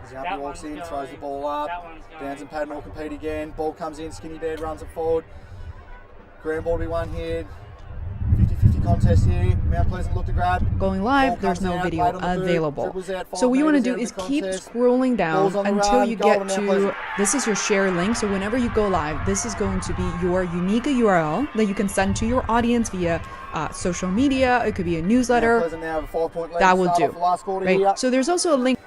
Zampi walks in, throws the ball up. Downs and Padmore compete again. Ball comes in, Skinny Beard runs it forward. Grand ball to be won here. 50-50 contest here. Mount Pleasant look to grab. Going live, there's no video available. So what you want to do is keep scrolling down until you get to, this is your share link. So whenever you go live, this is going to be your unique URL that you can send to your audience via social media. It could be a newsletter. That will do. Right. So there's also a link.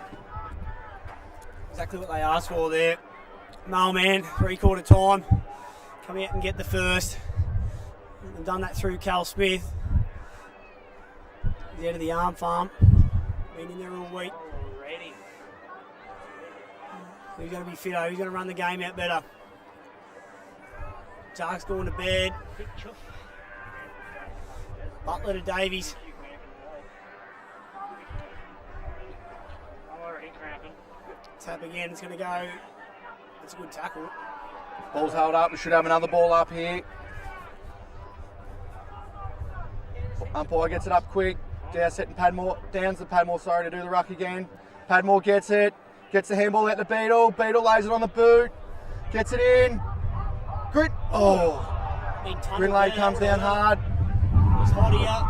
Exactly what they asked for there. Mailman, 3/4 time. Come out and get the first. I've done that through Cal Smith. He's out of the arm farm. Been in there all week. He's going to be fitter. He's going to run the game out better. Jark's going to bed. Butler to Davies. Tap again. It's going to go. That's a good tackle. Ball's held up. We should have another ball up here. Umpire gets it up quick. Downs to Padmore, sorry, to do the ruck again. Padmore gets it. Gets the handball out to Beetle. Beetle lays it on the boot. Gets it in. Grit. Oh. Grinley comes down hard. It's hot here.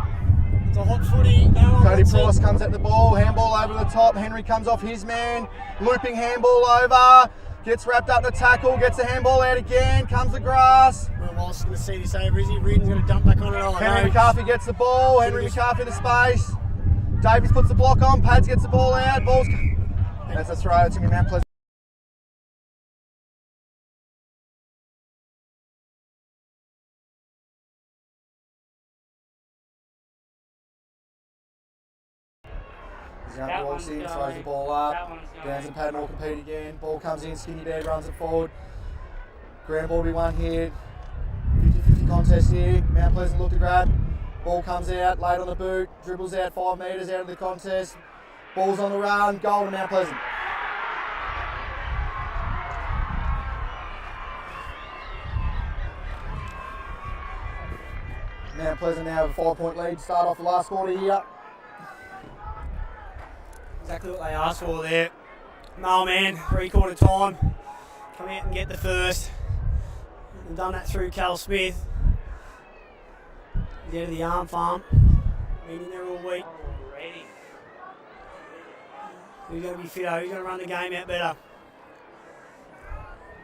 It's a hot footy. Cody Price comes at the ball. Handball over the top. Henry comes off his man. Looping handball over. Gets wrapped up the tackle. Gets the handball out again. Comes the grass. Walsh going to see this over, is he? Reardon's going to dump back on it. Henry McCarthy gets the ball. Henry McCarthy the space. Davies puts the block on. Pads gets the ball out. That's a throw. It's going to be Mount Pleasant. Zampi walks in, throws the ball up. Downs and Padmore compete again. Ball comes in, Skinny Beard runs it forward. Grand ball to be won here. 50-50 contest here. Mount Pleasant look to grab. Ball comes out, laid on the boot. Dribbles out 5 metres out of the contest. Ball's on the run. Goal to Mount Pleasant. Mount Pleasant now have a 5-point lead. Start off the last quarter here. Exactly what they asked for there. Mailman, 3/4 time. Come out and get the first. I've done that through Cal Smith. He's out of the arm farm. Been in there all week. He's going to be fitter. He's going to run the game out better.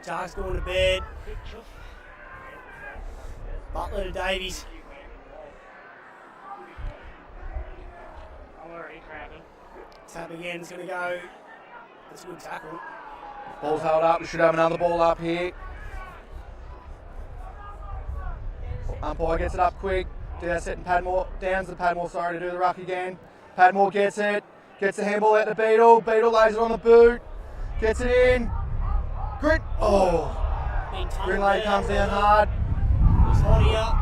Jark's going to bed. Butler to Davies. Tap again. It's going to go. That's a good tackle. Ball's held up. We should have another ball up here. Umpire gets it up quick. Downs to Padmore, sorry, to do the ruck again. Padmore gets it. Gets the handball out to Beetle. Beetle lays it on the boot. Gets it in. Grit. Oh. Grinley comes down hard. It's hot here.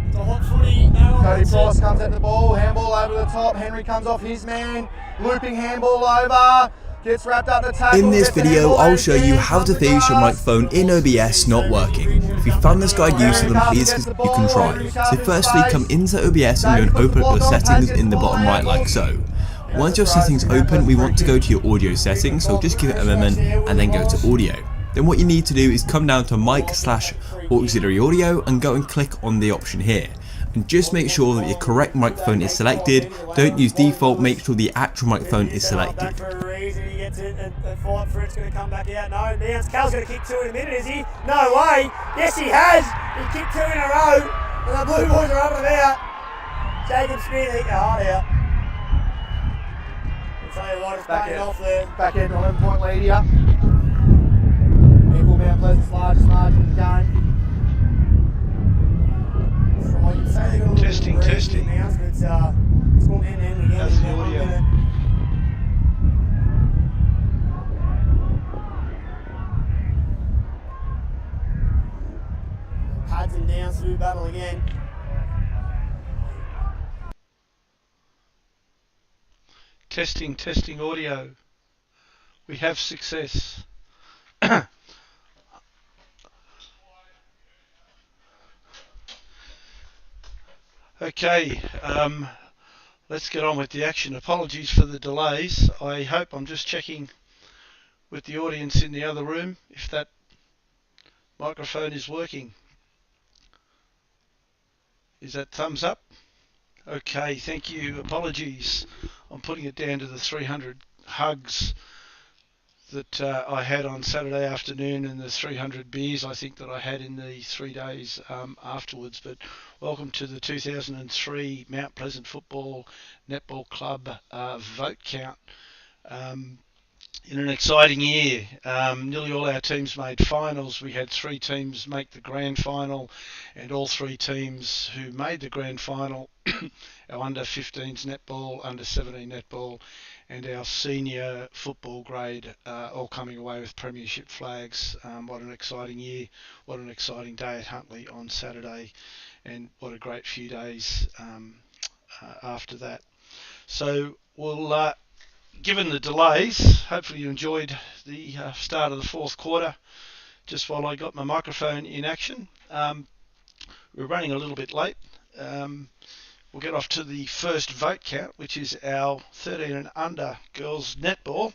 It's a hot footy. Cody Price comes at the ball. Handball over the top. Henry comes off his man. Looping handball over. Gets wrapped up the tackle. In this video, I'll show you how to fix your microphone in OBS not working. If you found this guide useful, then please you can try. So firstly, come into OBS and go and open up your settings in the bottom right like so. Once your settings open, we want to go to your audio settings, so just give it a moment and then go to audio. Then what you need to do is come down to mic/auxiliary audio and go and click on the option here. And just make sure that your correct microphone is selected. Don't use default, make sure the actual microphone is selected. Fight for it's going to come back out. No, Downs. Cal's going to kick 2 in a minute, is he? No way. Yes, he has. He kicked 2 in a row. And the Blue Boys are up and about. Jacob Smith hit your heart out. I'll tell you what, it's paying off there. Back end 11-point lead here. Equal Mount Pleasant's largest margin of the game. Testing. It's going end again. That's the audio. Pads and Downs to do battle again. Testing audio. We have success. Okay, let's get on with the action. Apologies for the delays. I hope I'm just checking with the audience in the other room if that microphone is working. Is that thumbs up? Okay, thank you. Apologies. I'm putting it down to the 300 hugs that I had on Saturday afternoon and the 300 beers I think that I had in the 3 days afterwards. But welcome to the 2003 Mount Pleasant Football Netball Club vote count. In an exciting year, nearly all our teams made finals. We had 3 teams make the grand final, and all 3 teams who made the grand final, our under-15s netball, under-17 netball, and our senior football grade, all coming away with premiership flags. What an exciting year, what an exciting day at Huntly on Saturday, and what a great few days after that. So we'll given the delays, hopefully you enjoyed the start of the 4th quarter just while I got my microphone in action. We're running a little bit late. We'll get off to the first vote count, which is our 13 and under girls netball,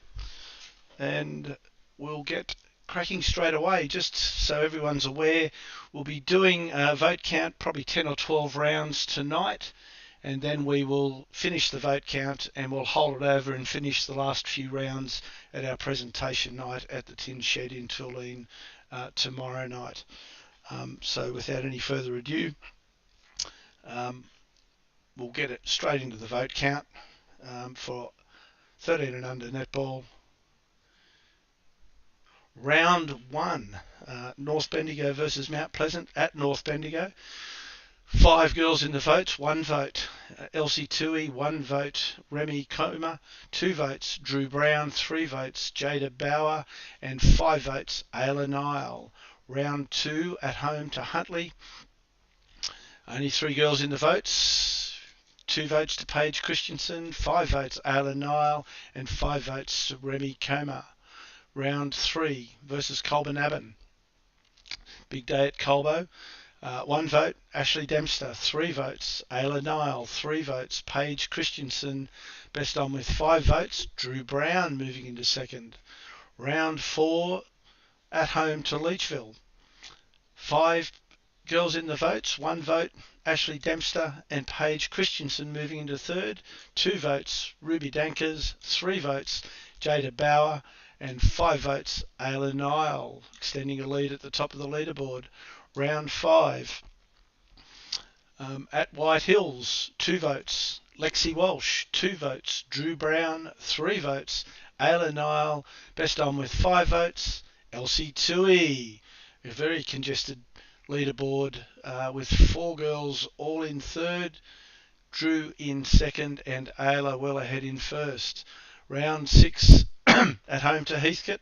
and we'll get cracking straight away. Just so everyone's aware, we'll be doing a vote count, probably 10 or 12 rounds tonight, and then we will finish the vote count and we'll hold it over and finish the last few rounds at our presentation night at the Tin Shed in Tullaine tomorrow night. So without any further ado, we'll get it straight into the vote count for 13 and under netball. Round 1, North Bendigo versus Mount Pleasant at North Bendigo. 5 girls in the votes, 1 vote. Elsie Tui, 1 vote. Remy Comer, 2 votes. Drew Brown, 3 votes. Jada Bauer, and 5 votes. Ayla Nile. Round 2 at home to Huntly. Only 3 girls in the votes. 2 votes to Paige Christensen, 5 votes Ayla Nile, and 5 votes to Remy Comer. Round 3 versus Colbernabon. Big day at Colbo. 1 vote, Ashley Dempster, 3 votes, Ayla Nile, 3 votes, Paige Christensen, best on with 5 votes, Drew Brown moving into second. Round 4, at home to Leachville. 5 girls in the votes, 1 vote, Ashley Dempster and Paige Christensen moving into third. 2 votes, Ruby Dankers, 3 votes, Jada Bauer, and 5 votes, Ayla Nile, extending a lead at the top of the leaderboard. Round 5, at White Hills, 2 votes, Lexi Walsh, 2 votes, Drew Brown, 3 votes, Ayla Nile, best on with 5 votes, Elsie Tui. A very congested leaderboard with 4 girls all in third, Drew in second, and Ayla well ahead in first. Round 6, at home to Heathcote,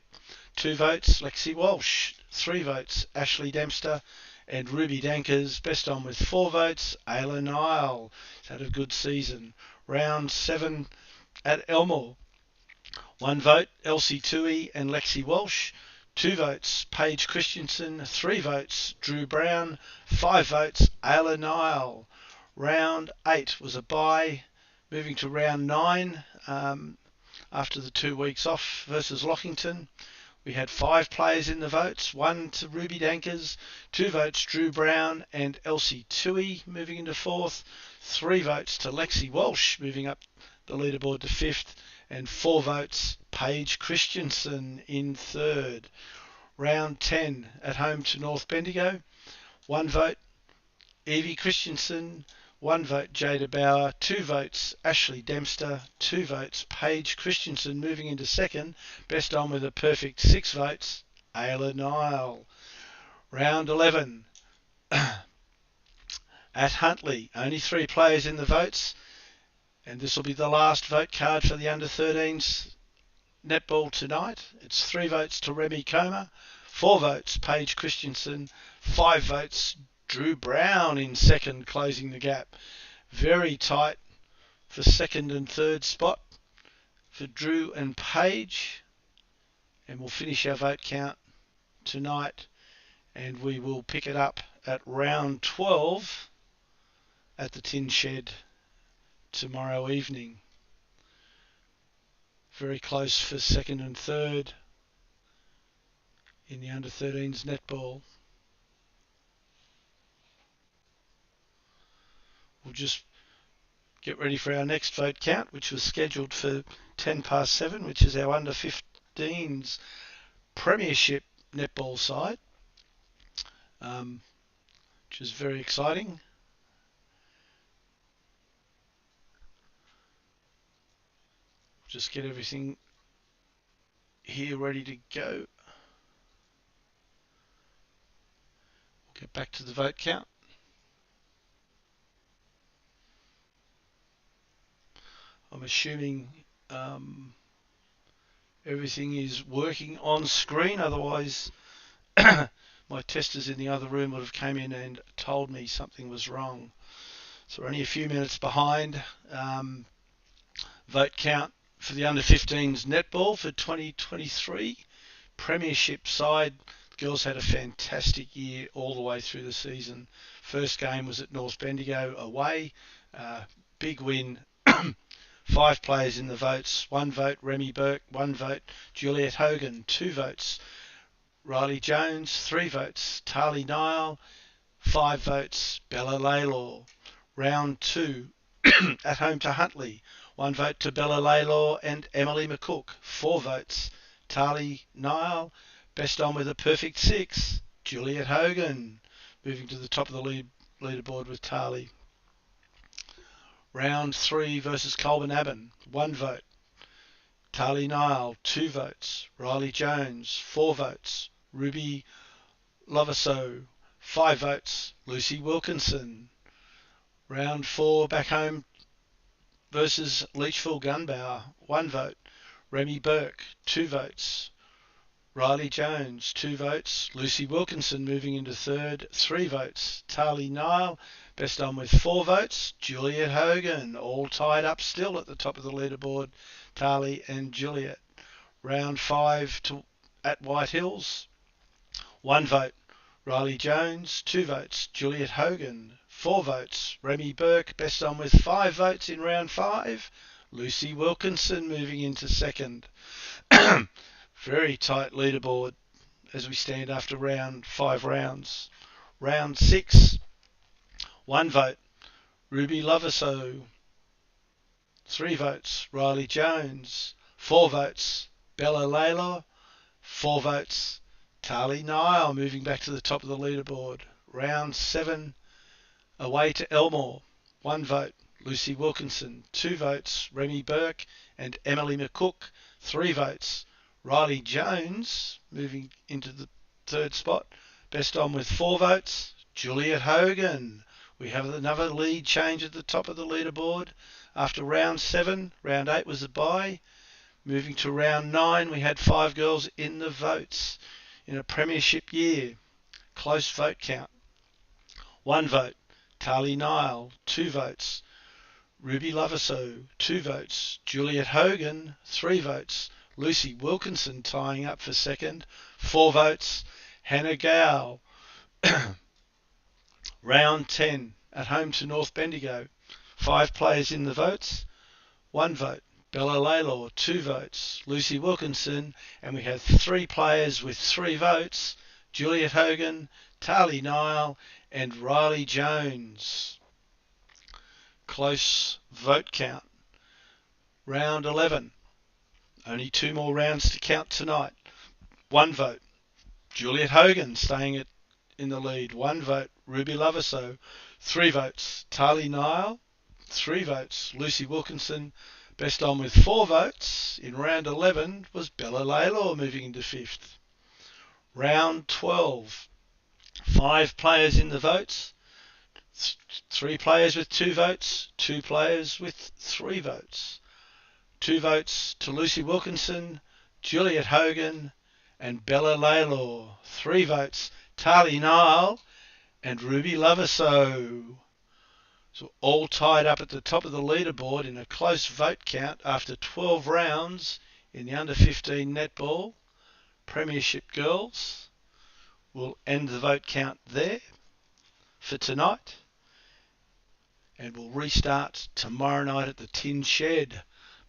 2 votes, Lexi Walsh, 3 votes, Ashley Dempster and Ruby Dankers, best on with 4 votes, Ayla Nile. He's had a good season. Round 7 at Elmore, 1 vote, Elsie Tui and Lexi Walsh, 2 votes, Paige Christensen, 3 votes, Drew Brown, 5 votes, Ayla Nile. Round 8 was a bye, moving to round 9 after the 2 weeks off versus Lockington. We had 5 players in the votes, 1 to Ruby Dankers, 2 votes Drew Brown and Elsie Tui moving into 4th, 3 votes to Lexi Walsh moving up the leaderboard to 5th, and 4 votes Paige Christensen in 3rd. Round 10 at home to North Bendigo, 1 vote Evie Christensen, 1 vote Jada Bauer, 2 votes Ashley Dempster, 2 votes Paige Christensen moving into second, best on with a perfect 6 votes, Ayla Nile. Round 11 at Huntly, only 3 players in the votes, and this will be the last vote card for the under-13s netball tonight. It's 3 votes to Remy Comer, 4 votes Paige Christensen, 5 votes Drew Brown in second, closing the gap. Very tight for second and third spot for Drew and Paige. And we'll finish our vote count tonight, and we will pick it up at round 12 at the Tin Shed tomorrow evening. Very close for second and third. in the under 13s netball. We'll just get ready for our next vote count, which was scheduled for 7:10, which is our under 15s premiership netball side, which is very exciting. Just get everything here ready to go. We'll get back to the vote count. I'm assuming everything is working on screen, otherwise my testers in the other room would have came in and told me something was wrong. So we're only a few minutes behind. Vote count for the under 15s netball for 2023 premiership side. The girls had a fantastic year all the way through the season. First game was at North Bendigo away. Big win. 5 players in the votes. 1 vote Remy Burke, 1 vote Juliet Hogan, 2 votes Riley Jones, 3 votes Tali Nile, 5 votes Bella Laylor. Round 2 at home to Huntley. 1 vote to Bella Laylor and Emily McCook. 4 votes Tali Nile. Best on with a perfect 6, Juliet Hogan, moving to the top of the leaderboard with Tali. Round 3 versus Colburn Abbon. 1 vote Tali Nile. 2 votes Riley Jones. 4 votes Ruby Lovaso. 5 votes Lucy Wilkinson. Round 4 back home versus Leachville Gunbower. 1 vote Remy Burke. 2 votes Riley Jones. 2 votes Lucy Wilkinson, moving into third. 3 votes Tali Nile. Best on with 4 votes Juliet Hogan. All tied up still at the top of the leaderboard, Tali and Juliet. Round 5 at White Hills. 1 vote Riley Jones. 2 votes Juliet Hogan. 4 votes Remy Burke. Best on with 5 votes in round 5, Lucy Wilkinson, moving into second. Very tight leaderboard as we stand after 5 rounds. Round 6, 1 vote Ruby Lovaso. 3 votes Riley Jones. 4 votes Bella Laylor. 4 votes Tali Nile, moving back to the top of the leaderboard. Round 7, away to Elmore. 1 vote Lucy Wilkinson. 2 votes Remy Burke and Emily McCook. 3 votes Riley Jones, moving into the third spot. Best on with 4 votes Juliet Hogan. We have another lead change at the top of the leaderboard after round 7. Round 8 was a bye. Moving to round 9, we had 5 girls in the votes in a premiership year. Close vote count. 1 vote Tali Nile. 2 votes Ruby Lovaso. 2 votes Juliet Hogan. 3 votes Lucy Wilkinson, tying up for second. 4 votes Hannah Gow. Round 10 at home to North Bendigo. 5 players in the votes. 1 vote Bella Laylor. 2 votes Lucy Wilkinson, and we have 3 players with 3 votes: Juliet Hogan, Tali Nile and Riley Jones. Close vote count. Round 11. Only 2 more rounds to count tonight. 1 vote Juliet Hogan, staying in the lead. 1 vote Ruby Lovaso. 3 votes Tali Nile. 3 votes Lucy Wilkinson. Best on with 4 votes in round 11 was Bella Laylor, moving into 5th. Round 12. 5 players in the votes. 3 players with 2 votes. 2 players with 3 votes. 2 votes to Lucy Wilkinson, Juliet Hogan and Bella Laylor. 3 votes Tali Nile and Ruby Lovaso. So all tied up at the top of the leaderboard in a close vote count after 12 rounds in the under 15 netball premiership girls. We'll end the vote count there for tonight, and we'll restart tomorrow night at the Tin Shed.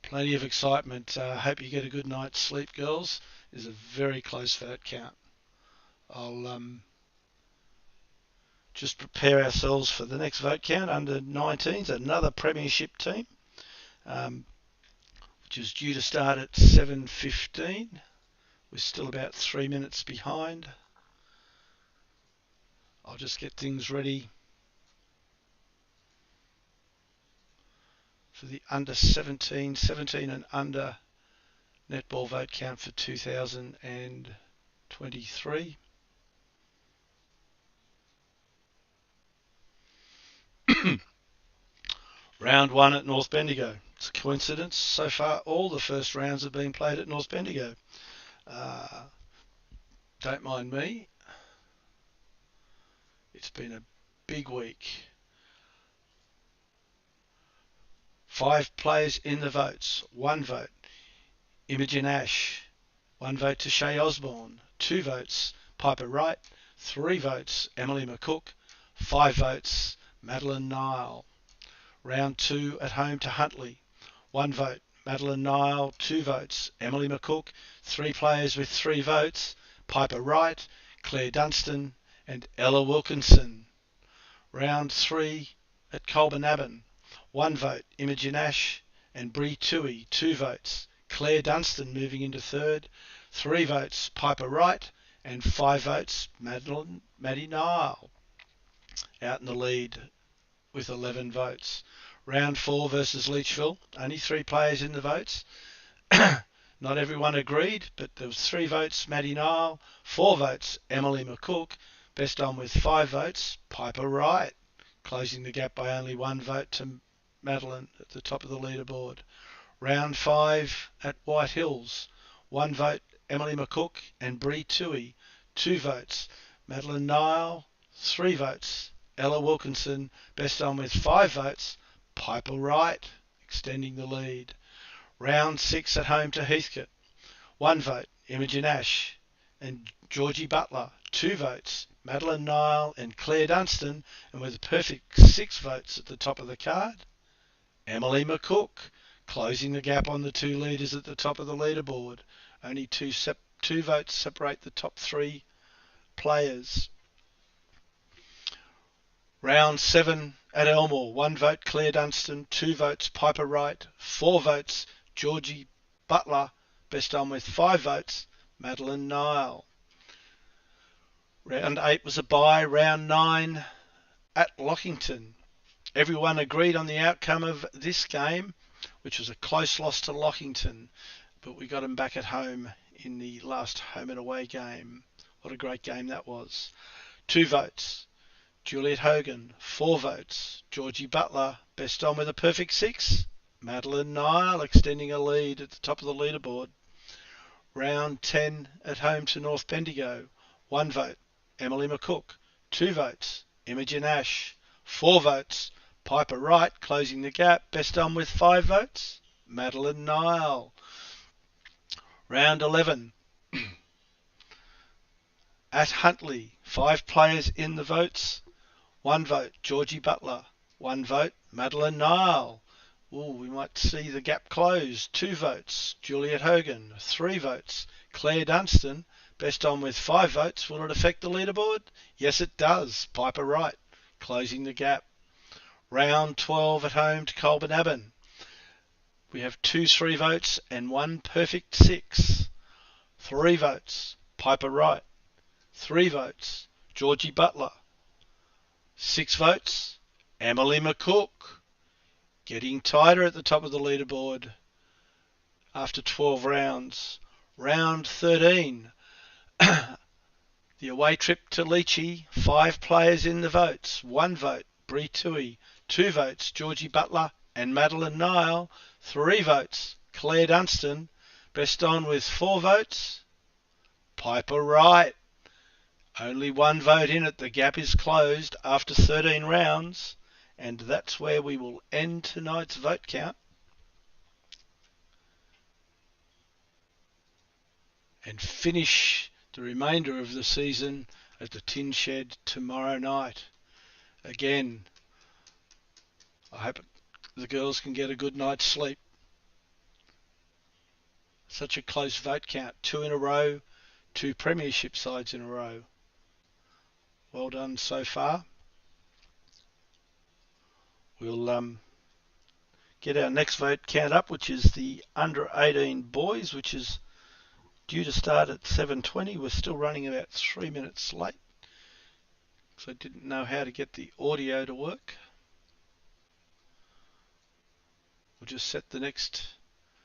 Plenty of excitement. Hope you get a good night's sleep, girls. It's a very close vote count. I'll just prepare ourselves for the next vote count. Under 19s, another premiership team, which is due to start at 7:15. We're still about 3 minutes behind. I'll just get things ready for the under 17 and under netball vote count for 2023. Round 1 at North Bendigo. It's a coincidence. So far, all the first rounds have been played at North Bendigo. Don't mind me. It's been a big week. 5 players in the votes. 1 vote, Imogen Ash. 1 vote to Shay Osborne. 2 votes, Piper Wright. 3 votes, Emily McCook. 5 votes, Madeline Nile. Round 2 at home to Huntley. 1 vote, Madeline Nile. 2 votes, Emily McCook. 3 players with 3 votes, Piper Wright, Claire Dunstan and Ella Wilkinson. Round 3 at Colbernabon. 1 vote, Imogen Ash and Bree Toohey. 2 votes, Claire Dunstan moving into 3rd. 3 votes, Piper Wright and 5 votes, Maddie Nile. Out in the lead with 11 votes. Round 4 versus Leachville. Only 3 players in the votes. Not everyone agreed, but there was 3 votes, Maddie Nile. 4 votes, Emily McCook. Best on with 5 votes, Piper Wright. Closing the gap by only 1 vote to Madeline at the top of the leaderboard. Round 5 at White Hills. 1 vote, Emily McCook and Bree Toohey. 2 votes, Madeline Nile. 3 votes, Ella Wilkinson. Best on with 5 votes, Piper Wright, extending the lead. Round 6 at home to Heathcote. 1 vote, Imogen Ash and Georgie Butler. 2 votes, Madeline Nile and Claire Dunstan. And with a perfect 6 votes at the top of the card, Emily McCook, closing the gap on the 2 leaders at the top of the leaderboard. Only 2 votes separate the top 3 players. Round 7 at Elmore. 1 vote, Claire Dunstan. 2 votes, Piper Wright. 4 votes, Georgie Butler. Best on with 5 votes, Madeline Nile. Round 8 was a bye. Round 9 at Lockington. Everyone agreed on the outcome of this game, which was a close loss to Lockington, but we got them back at home in the last home and away game. What a great game that was. 2 votes, Juliet Hogan. 4 votes, Georgie Butler. Best on with a perfect 6, Madeline Nile, extending a lead at the top of the leaderboard. Round 10 at home to North Bendigo. 1 vote, Emily McCook. 2 votes, Imogen Ash. 4 votes, Piper Wright, closing the gap. Best on with 5 votes, Madeline Nile. Round 11 at Huntley. 5 players in the votes. 1 vote, Georgie Butler. 1 vote, Madeline Nile. We might see the gap close. 2 votes, Juliet Hogan. 3 votes, Claire Dunstan. Best on with 5 votes. Will it affect the leaderboard? Yes, it does. Piper Wright, closing the gap. Round 12 at home to Colbernabon. We have 2 3 votes and 1 perfect 6. 3 votes, Piper Wright. 3 votes, Georgie Butler. 6 votes, Emily McCook. Getting tighter at the top of the leaderboard after 12 rounds. Round 13. The away trip to Leachy. 5 players in the votes. 1 vote, Bree Toohey. 2 votes, Georgie Butler and Madeline Nile. 3 votes, Claire Dunstan. Best on with 4 votes, Piper Wright. Only 1 vote in it. The gap is closed after 13 rounds. And that's where we will end tonight's vote count. And finish the remainder of the season at the Tin Shed tomorrow night. Again, I hope the girls can get a good night's sleep. Such a close vote count. 2 in a row, 2 premiership sides in a row. Well done so far. We'll get our next vote count up, which is the under 18 boys, which is due to start at 7:20. We're still running about 3 minutes late, so I didn't know how to get the audio to work. We'll just set the next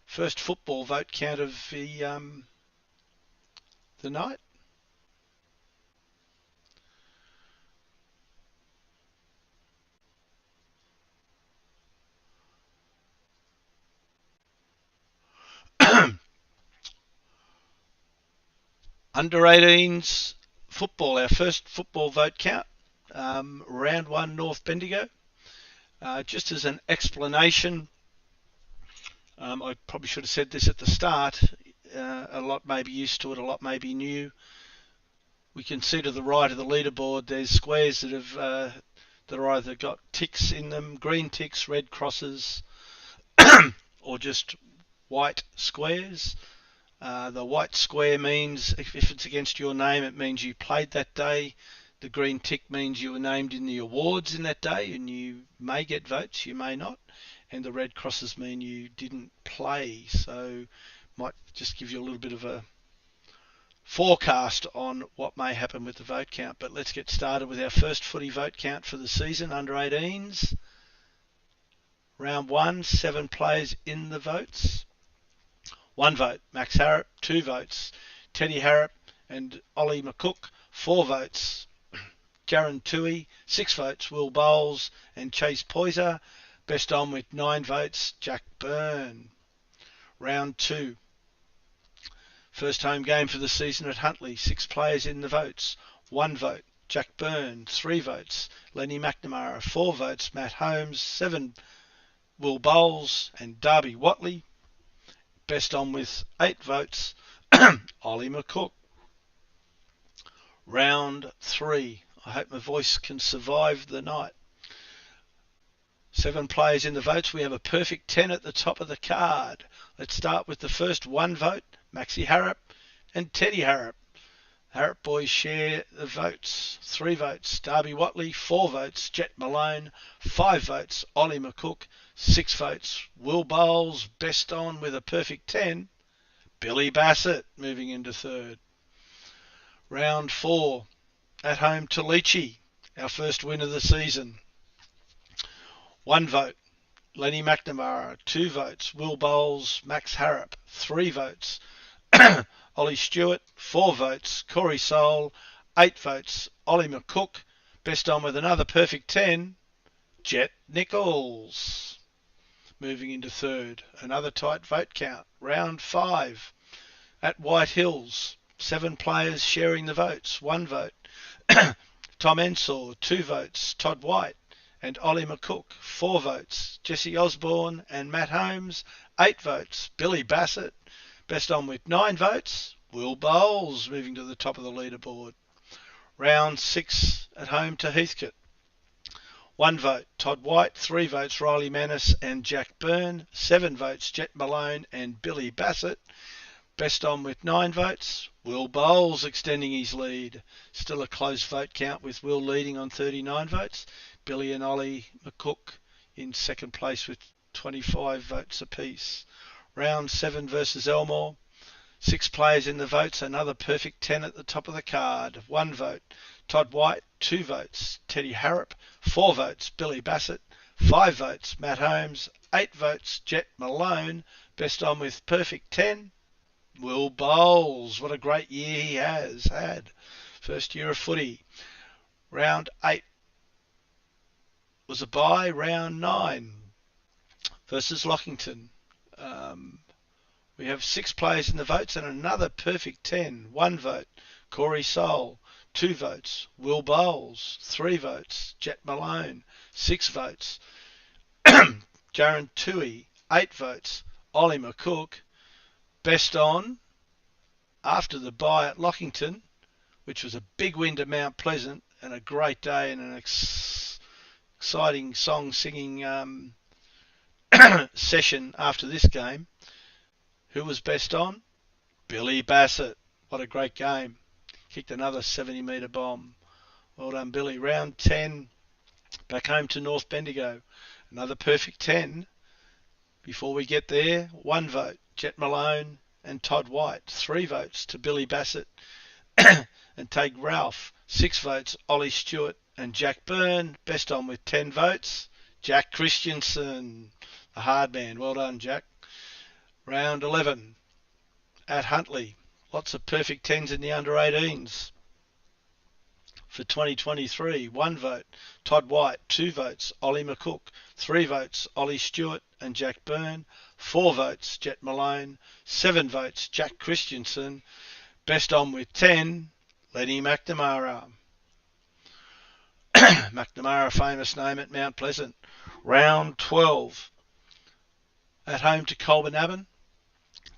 first football vote count of the night. Under 18s football, our first football vote count, round 1 North Bendigo. Just as an explanation, I probably should have said this at the start, a lot may be used to it, a lot may be new. We can see to the right of the leaderboard there's squares that have that are either got ticks in them, green ticks, red crosses, or just white squares. The white square means if it's against your name, it means you played that day. The green tick means you were named in the awards in that day, and you may get votes, you may not. And the red crosses mean you didn't play, so might just give you a little bit of a forecast on what may happen with the vote count. But let's get started with our first footy vote count for the season, under 18s. Round 1, 7 players in the votes. 1 vote, Max Harrop. 2 votes, Teddy Harrop and Ollie McCook. 4 votes, Jaron Toohey. 6 votes, Will Bowles and Chase Poyser. Best on with 9 votes, Jack Byrne. Round 2. First home game for the season at Huntly. 6 players in the votes. 1 vote, Jack Byrne. 3 votes, Lenny McNamara. 4 votes, Matt Holmes. 7, Will Bowles and Darby Watley. Best on with 8 votes, Ollie McCook. Round 3. I hope my voice can survive the night. 7 players in the votes. We have a perfect 10 at the top of the card. Let's start with the first 1 vote, Maxie Harrop and Teddy Harrop. Harrop boys share the votes. 3 votes, Darby Watley. 4 votes, Jet Malone. 5 votes, Ollie McCook. 6 votes, Will Bowles. Best on with a perfect 10, Billy Bassett, moving into third. Round 4, at home to Leachy, our first win of the season. 1 vote, Lenny McNamara. 2 votes, Will Bowles, Max Harrop. 3 votes, Ollie Stewart. 4 votes, Corey Soul. 8 votes, Ollie McCook. Best on with another perfect 10, Jet Nichols, moving into third. Another tight vote count. Round 5, at White Hills. 7 players sharing the votes. 1 vote, Tom Ensor. 2 votes, Todd White and Ollie McCook. 4 votes, Jesse Osborne and Matt Holmes. 8 votes, Billy Bassett. Best on with 9 votes, Will Bowles, moving to the top of the leaderboard. Round 6, at home to Heathcote. 1 vote, Todd White. 3 votes, Riley Mannis and Jack Byrne. 7 votes, Jet Malone and Billy Bassett. Best on with 9 votes, Will Bowles, extending his lead. Still a close vote count with Will leading on 39 votes. Billy and Ollie McCook in second place with 25 votes apiece. Round 7 versus Elmore. 6 players in the votes, another perfect 10 at the top of the card. 1 vote, Todd White. 2 votes, Teddy Harrop. 4 votes, Billy Bassett. 5 votes, Matt Holmes. 8 votes, Jet Malone. Best on with perfect 10, Will Bowles. What a great year he has had. First year of footy. Round 8 was a bye. Round 9 versus Lockington. We have 6 players in the votes and another perfect 10. 1 vote, Corey Soul. 2 votes, Will Bowles. 3 votes, Jet Malone. 6 votes, Jaron Toohey. 8 votes, Ollie McCook. Best on, after the bye at Lockington, which was a big win to Mount Pleasant and a great day and an exciting song singing session after this game. Who was best on? Billy Bassett. What a great game. Kicked another 70-metre bomb. Well done, Billy. Round 10, back home to North Bendigo. Another perfect 10. Before we get there, 1 vote, Jet Malone and Todd White. 3 votes to Billy Bassett and Take Ralph. 6 votes, Ollie Stewart and Jack Byrne. Best on with 10 votes, Jack Christensen, the hard man. Well done, Jack. Round 11, at Huntley. Lots of perfect 10s in the under 18s. For 2023, 1 vote, Todd White. 2 votes, Ollie McCook. 3 votes, Ollie Stewart and Jack Byrne. 4 votes, Jet Malone. 7 votes, Jack Christensen. Best on with 10, Lenny McNamara. McNamara, famous name at Mount Pleasant. Round 12, at home to Colbernabon.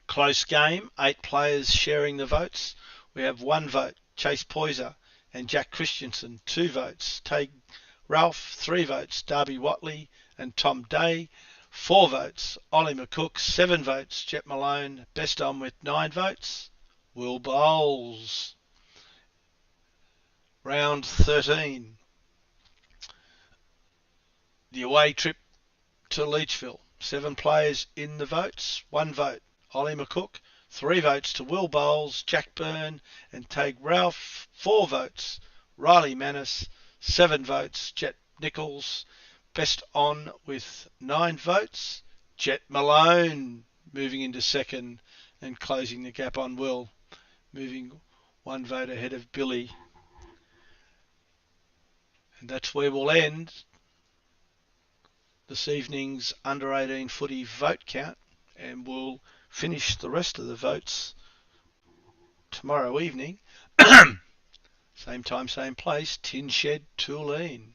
Close game, 8 players sharing the votes. We have 1 vote, Chase Poyser and Jack Christensen. 2 votes, Tage Ralph. 3 votes, Darby Watley and Tom Day. 4 votes, Ollie McCook. 7 votes, Jet Malone. Best on with 9 votes, Will Bowles. Round 13, the away trip to Leachville. 7 players in the votes. 1 vote, Ollie McCook. 3 votes to Will Bowles, Jack Byrne and Tage Ralph. 4 votes, Riley Manus. 7 votes, Jet Nichols. Best on with 9 votes, Jet Malone, moving into second and closing the gap on Will, moving 1 vote ahead of Billy. And that's where we'll end this evening's under 18 footy vote count, and we'll finish the rest of the votes tomorrow evening. Same time, same place, Tin Shed, Tuleen.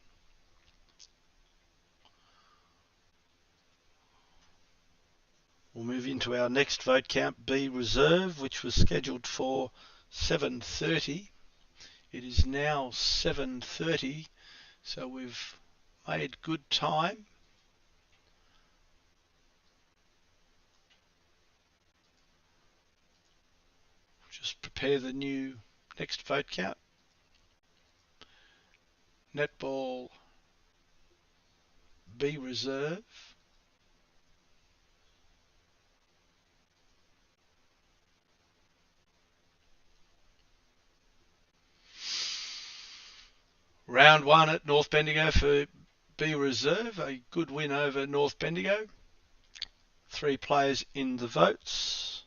We'll move into our next vote count, B Reserve, which was scheduled for 7:30. It is now 7:30, so we've made good time. Just prepare the new next vote count. Netball B Reserve. Round 1 at North Bendigo for B Reserve, a good win over North Bendigo. 3 players in the votes.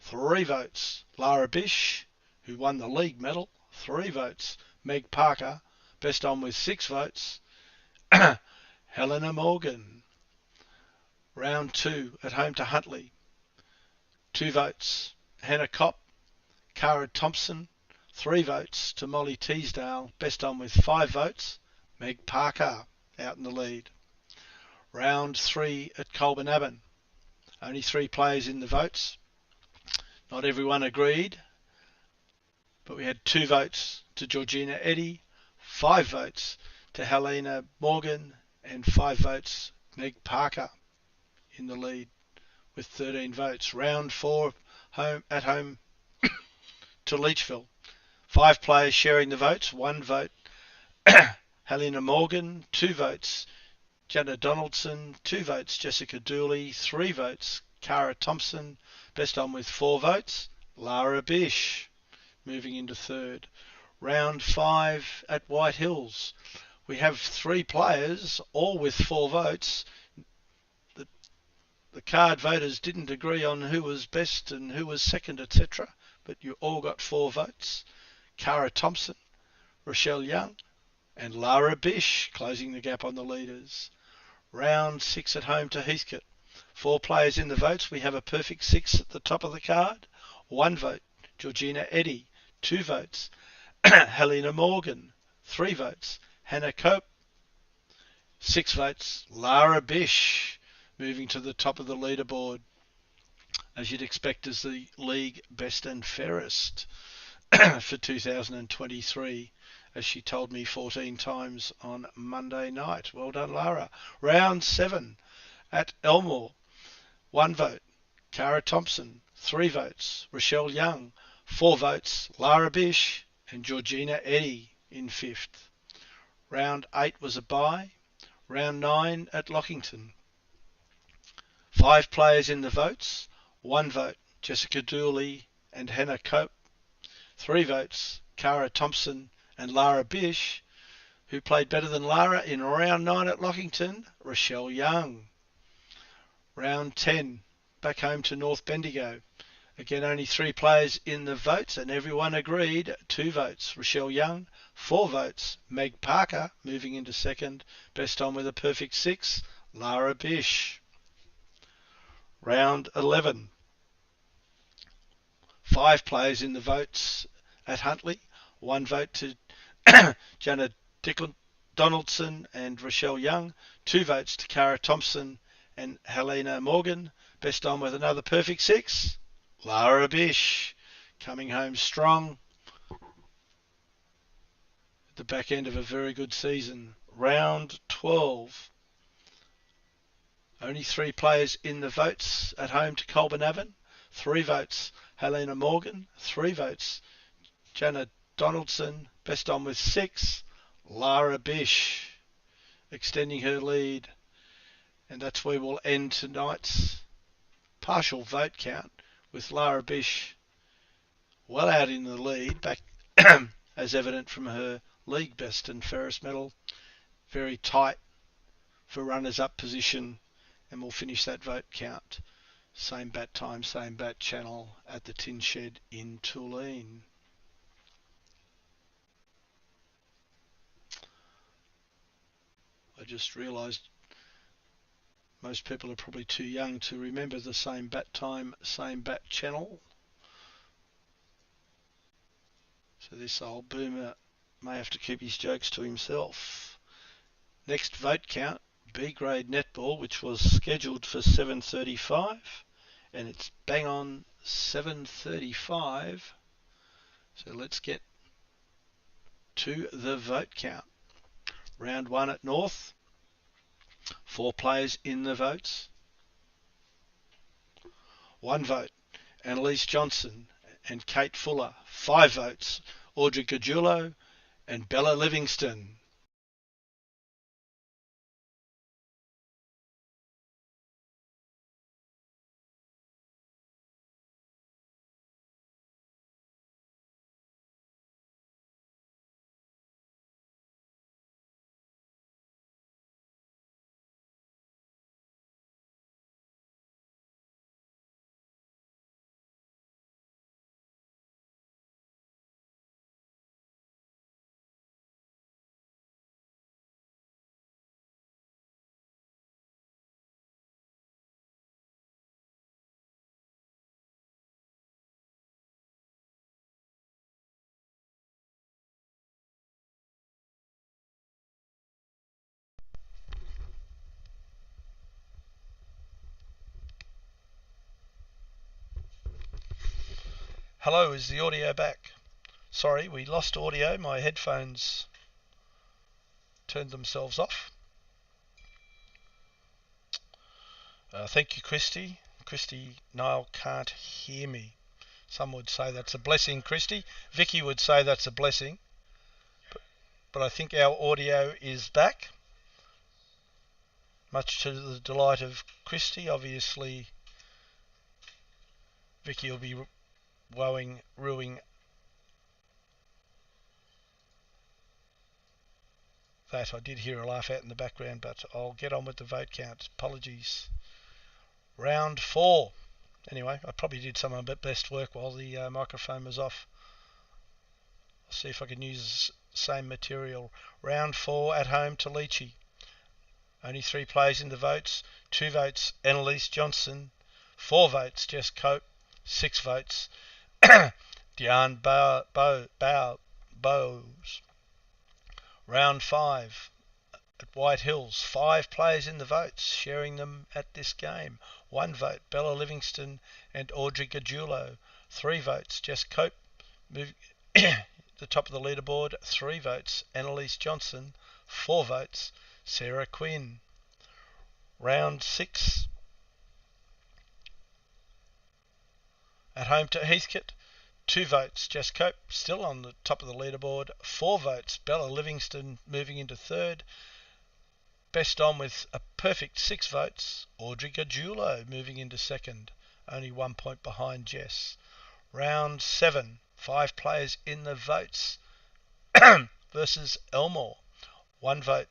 3 votes, Lara Bish, who won the league medal. 3 votes, Meg Parker, best on with 6 votes. Helena Morgan. Round 2 at home to Huntley. 2 votes, Hannah Kopp, Cara Thompson. 3 votes to Molly Teasdale, best on with 5 votes, Meg Parker out in the lead. Round 3 at Colbernabon. Only 3 players in the votes. Not everyone agreed, but we had 2 votes to Georgina Eddy, 5 votes to Helena Morgan, and 5 votes Meg Parker in the lead with 13 votes. Round 4 at home to Leachville. 5 players sharing the votes. 1 vote, Helena Morgan. 2 votes, Jana Donaldson. 2 votes, Jessica Dooley. 3 votes, Cara Thompson. Best on with 4 votes, Lara Bish, moving into third. Round 5 at White Hills. We have 3 players, all with 4 votes. The card voters didn't agree on who was best and who was second, etc., but you all got 4 votes. Cara Thompson, Rochelle Young and Lara Bish closing the gap on the leaders. Round 6 at home to Heathcote. 4 players in the votes. We have a perfect 6 at the top of the card. 1 vote, Georgina Eddy. 2 votes, Helena Morgan. 3 votes, Hannah Cope. 6 votes, Lara Bish, moving to the top of the leaderboard, as you'd expect, as the league best and fairest for 2023, as she told me 14 times on Monday night. Well done, Lara. Round 7 at Elmore. 1 vote, Cara Thompson. 3 votes, Rochelle Young. 4 votes, Lara Bish. and Georgina Eddy in 5th. Round 8 was a bye. Round 9 at Lockington. 5 players in the votes. 1 vote, Jessica Dooley and Hannah Cope. 3 votes, Cara Thompson and Lara Bish. Who played better than Lara in round 9 at Lockington? Rochelle Young. Round 10, back home to North Bendigo. Again, only 3 players in the votes, and everyone agreed. 2 votes, Rochelle Young. 4 votes, Meg Parker, moving into 2nd. Best on with a perfect 6, Lara Bish. Round 11. 5 players in the votes at Huntley. 1 vote to Janet Donaldson and Rochelle Young. 2 votes to Cara Thompson and Helena Morgan. Best on with another perfect 6, Lara Bish, coming home strong at the back end of a very good season. Round 12. Only 3 players in the votes at home to Colbernavon. 3 votes, Helena Morgan. 3 votes, Janet Donaldson. Best on with 6, Lara Bish, extending her lead. And that's where we'll end tonight's partial vote count, with Lara Bish well out in the lead, back as evident from her league best and Ferris medal. Very tight for runners-up position, and we'll finish that vote count. Same bat time, same bat channel at the Tin Shed in Tulane. I just realised most people are probably too young to remember the same bat time, same bat channel. So this old boomer may have to keep his jokes to himself. Next vote count, B grade netball, which was scheduled for 7:35, and it's bang on 7:35. So let's get to the vote count. Round 1 at North. 4 players in the votes. 1 vote, Annalise Johnson and Kate Fuller. 5 votes, Audrey Gajulo and Bella Livingston. Hello, is the audio back? Sorry, we lost audio. My headphones turned themselves off. Thank you, Christy. Christy, Niall can't hear me. Some would say that's a blessing, Christy. Vicky would say that's a blessing. But I think our audio is back, much to the delight of Christy. Obviously, Vicky will be ruining that. I did hear a laugh out in the background, but I'll get on with the vote count. Apologies. Round 4. Anyway, I probably did some of my best work while the microphone was off. I'll see if I can use the same material. Round 4 at home to Leachy. Only 3 players in the votes. 2 votes, Annalise Johnson. 4 votes, Jess Cope. 6 votes, Diane Bowes. Round 5 at White Hills. 5 players in the votes, sharing them at this game. 1 vote, Bella Livingston and Audrey Gajulo. 3 votes, Jess Cope, moving the top of the leaderboard. 3 votes, Annalise Johnson. 4 votes, Sarah Quinn. Round 6 at home to Heathcote. 2 votes, Jess Cope, still on the top of the leaderboard. 4 votes, Bella Livingston, moving into third. Best on with a perfect 6 votes, Audrey Gajulo, moving into second, only 1 point behind Jess. Round 7, 5 players in the votes versus Elmore. 1 vote,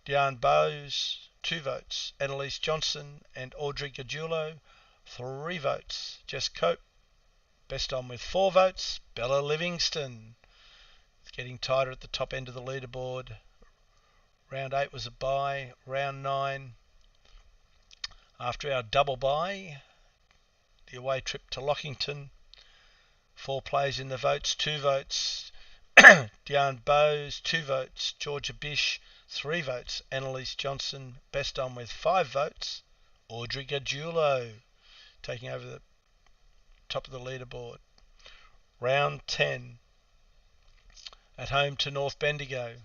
Diane Bowes. 2 votes, Annalise Johnson and Audrey Gajulo. 3 votes, Jess Cope. Best on with 4 votes, Bella Livingston. It's getting tighter at the top end of the leaderboard. Round 8 was a bye. Round 9, after our double bye, the away trip to Lockington. 4 players in the votes, 2 votes, Diane Bowes. 2 votes, Georgia Bish. 3 votes, Annalise Johnson. Best on with 5 votes, Audrey Gajulo, taking over the top of the leaderboard. Round 10, at home to North Bendigo.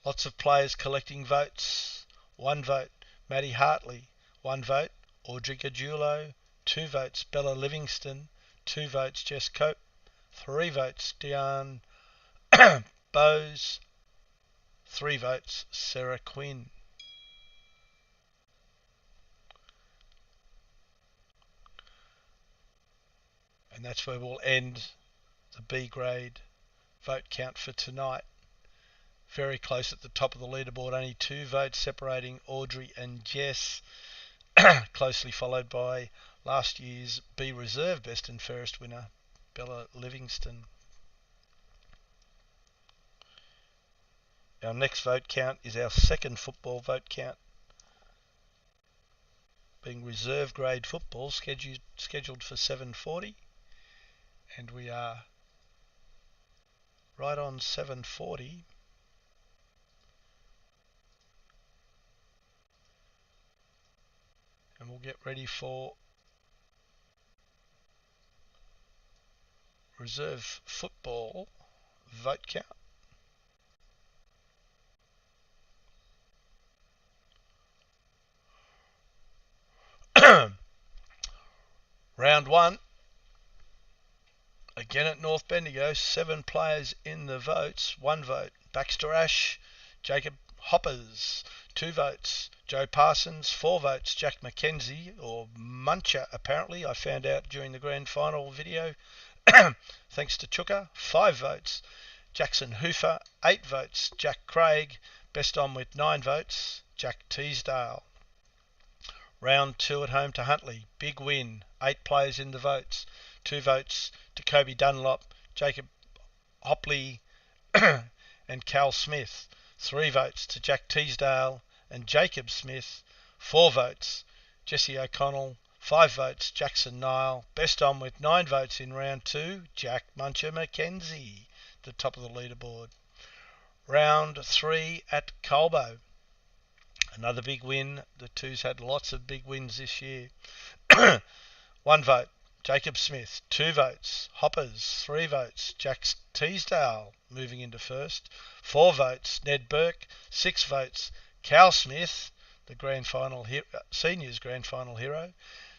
Lots of players collecting votes. 1 vote, Maddie Hartley. 1 vote, Audrey Gajulo. 2 votes, Bella Livingston. 2 votes, Jess Cope. 3 votes, Diane Bowes. 3 votes, Sarah Quinn. And that's where we'll end the B grade vote count for tonight. Very close at the top of the leaderboard, only 2 votes separating Audrey and Jess, closely followed by last year's B Reserve Best and Fairest winner, Bella Livingston. Our next vote count is our second football vote count, being reserve grade football, scheduled for 7:40, and we are right on 7:40. And we'll get ready for reserve football vote count. Round 1, again at North Bendigo. 7 players in the votes. 1 vote, Baxter Ash, Jacob Hoppers. 2 votes, Joe Parsons. 4 votes, Jack McKenzie, or Muncher apparently, I found out during the grand final video, thanks to Chuka. 5 votes, Jackson Hoofer. 8 votes, Jack Craig. Best on with 9 votes, Jack Teasdale. Round 2 at home to Huntley. Big win. 8 players in the votes. 2 votes to Kobe Dunlop, Jacob Hopley and Cal Smith. 3 votes to Jack Teasdale and Jacob Smith. 4 votes, Jesse O'Connell. 5 votes, Jackson Nile. Best on with 9 votes in round 2, Jack Muncher McKenzie, the top of the leaderboard. Round 3 at Colbo. Another big win. The Twos had lots of big wins this year. 1 vote, Jacob Smith. 2 votes, Hoppers. 3 votes, Jack Teasdale, moving into first. 4 votes, Ned Burke. 6 votes, Cal Smith, the grand final seniors grand final hero.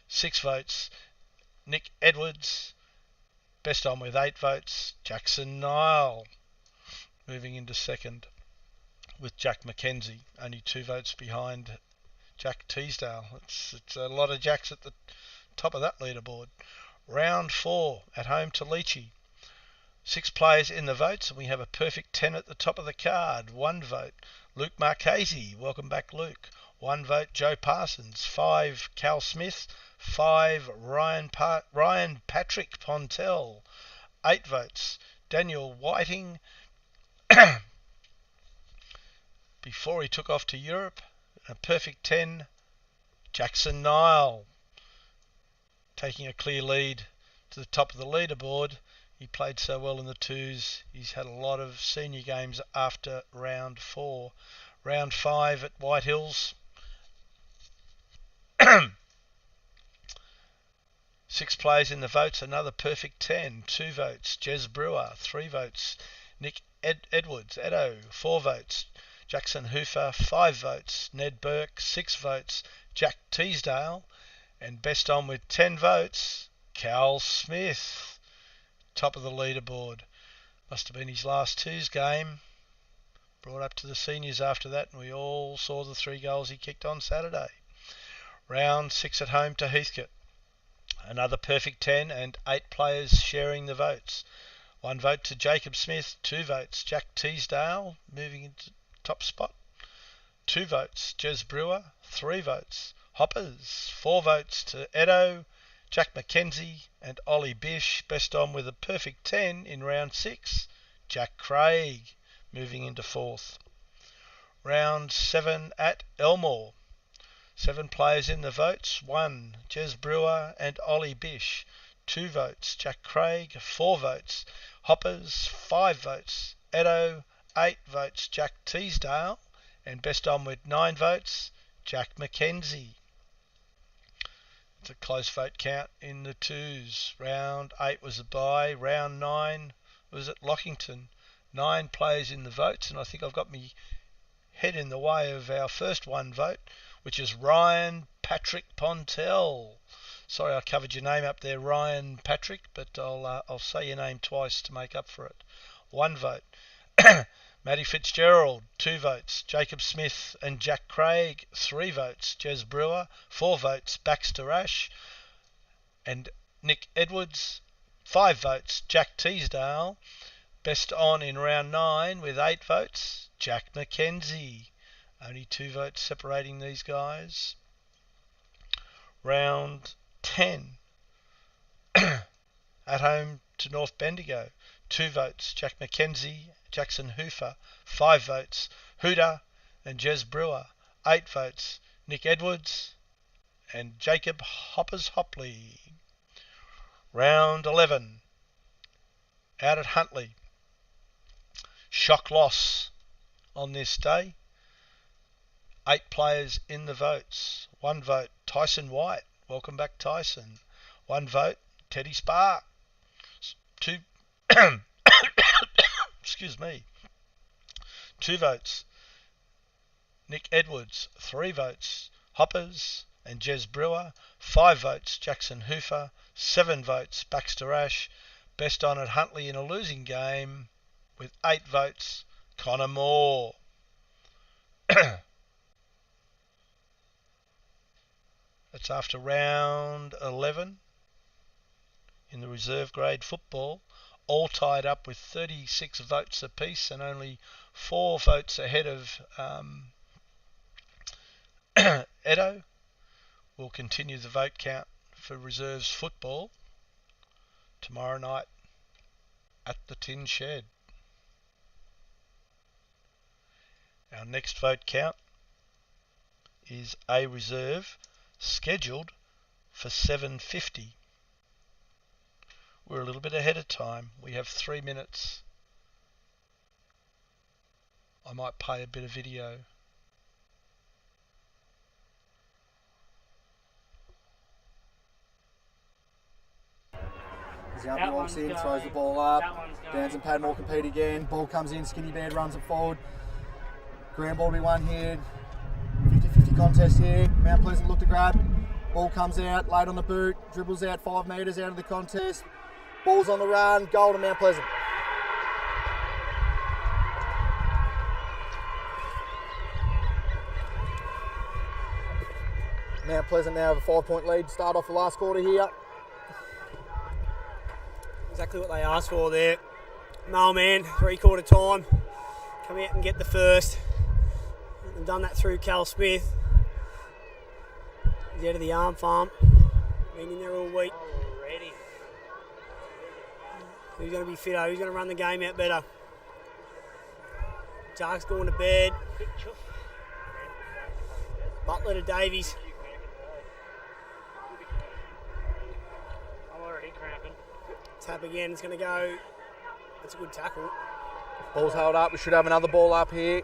6 votes, Nick Edwards. Best on with 8 votes, Jackson Nile, moving into second, with Jack McKenzie only 2 votes behind Jack Teasdale. It's a lot of Jacks at the top of that leaderboard. Round 4 at home to Leachy. 6 players in the votes, and we have a perfect 10 at the top of the card. 1 vote, Luke Marchese. Welcome back, Luke. 1 vote, Joe Parsons. 5, Cal Smith. 5, Ryan Patrick Pontel. 8 votes, Daniel Whiting. Before he took off to Europe. A perfect 10, Jackson Nile, taking a clear lead to the top of the leaderboard. He played so well in the Twos. He's had a lot of senior games after round 4. Round 5 at White Hills. 6 players in the votes, another perfect 10. 2 votes, Jez Brewer. 3 votes, Nick Edwards, Edo. 4 votes, Jackson Hoofer. 5 votes, Ned Burke. 6 votes, Jack Teasdale. And best on with 10 votes, Cal Smith. top of the leaderboard. Must have been his last twos game. Brought up to the seniors after that, and we all saw the 3 goals he kicked on Saturday. Round 6 at home to Heathcote. Another perfect 10 and 8 players sharing the votes. 1 vote to Jacob Smith, 2 votes Jack Teasdale, moving into top spot. 2 votes Jez Brewer, 3 votes Hoppers, 4 votes to Edo, Jack McKenzie and Ollie Bish. Best on with a perfect 10 in round 6, Jack Craig, moving into 4th. Round 7 at Elmore. 7 players in the votes. 1 Jez Brewer and Ollie Bish. 2 votes Jack Craig. 4 votes Hoppers. 5 votes Edo. 8 votes Jack Teasdale. And best on with 9 votes, Jack McKenzie. It's a close vote count in the 2s. Round 8 was a bye. Round 9 was at Lockington. 9 players in the votes, and I think I've got me head in the way of our first 1 vote, which is Ryan Patrick Pontel. Sorry I covered your name up there, Ryan Patrick, but I'll say your name twice to make up for it. 1 vote. Matty Fitzgerald, 2 votes. Jacob Smith and Jack Craig, 3 votes. Jez Brewer, 4 votes. Baxter Ash and Nick Edwards, 5 votes. Jack Teasdale. Best on in round 9 with 8 votes, Jack McKenzie. Only 2 votes separating these guys. Round 10. At home to North Bendigo. 2 votes, Jack McKenzie, Jackson Hoofer. 5 votes, Hooter and Jez Brewer. 8 votes, Nick Edwards and Jacob Hoppers Hopley. Round 11. Out at Huntley. Shock loss on this day. 8 players in the votes. 1 vote, Tyson White. Welcome back, Tyson. 1 vote, Teddy Spark. 2 excuse me. 2 votes, Nick Edwards. 3 votes, Hoppers and Jez Brewer. 5 votes, Jackson Hoofer. 7 votes, Baxter Ash. Best on at Huntley in a losing game with 8 votes, Connor Moore. That's after round 11 in the reserve grade football, all tied up with 36 votes apiece and only 4 votes ahead of Edo. We'll continue the vote count for reserves football tomorrow night at the Tin Shed. Our next vote count is A reserve, scheduled for 7:50. We're a little bit ahead of time. We have 3 minutes. I might play a bit of video. Zampi walks in, throws the ball up. Dans and Padmore compete again. Ball comes in, Skinny Beard runs it forward. Grand ball to be won here. 50-50 contest here. Mount Pleasant look to grab. Ball comes out, late on the boot. Dribbles out 5 metres out of the contest. Ball's on the run. Goal to Mount Pleasant. Mount Pleasant now have a 5-point lead. Start off the last quarter here. Exactly what they asked for there. No man, 3/4 time. Come out and get the first. They've done that through Cal Smith. He's out of the arm farm. Been in there all week. Already. Who's going to be fitter? Who's going to run the game out better? Jark's going to bed. Butler to Davies. I'm already cramping. Tap again. It's going to go. That's a good tackle. Ball's held up. We should have another ball up here.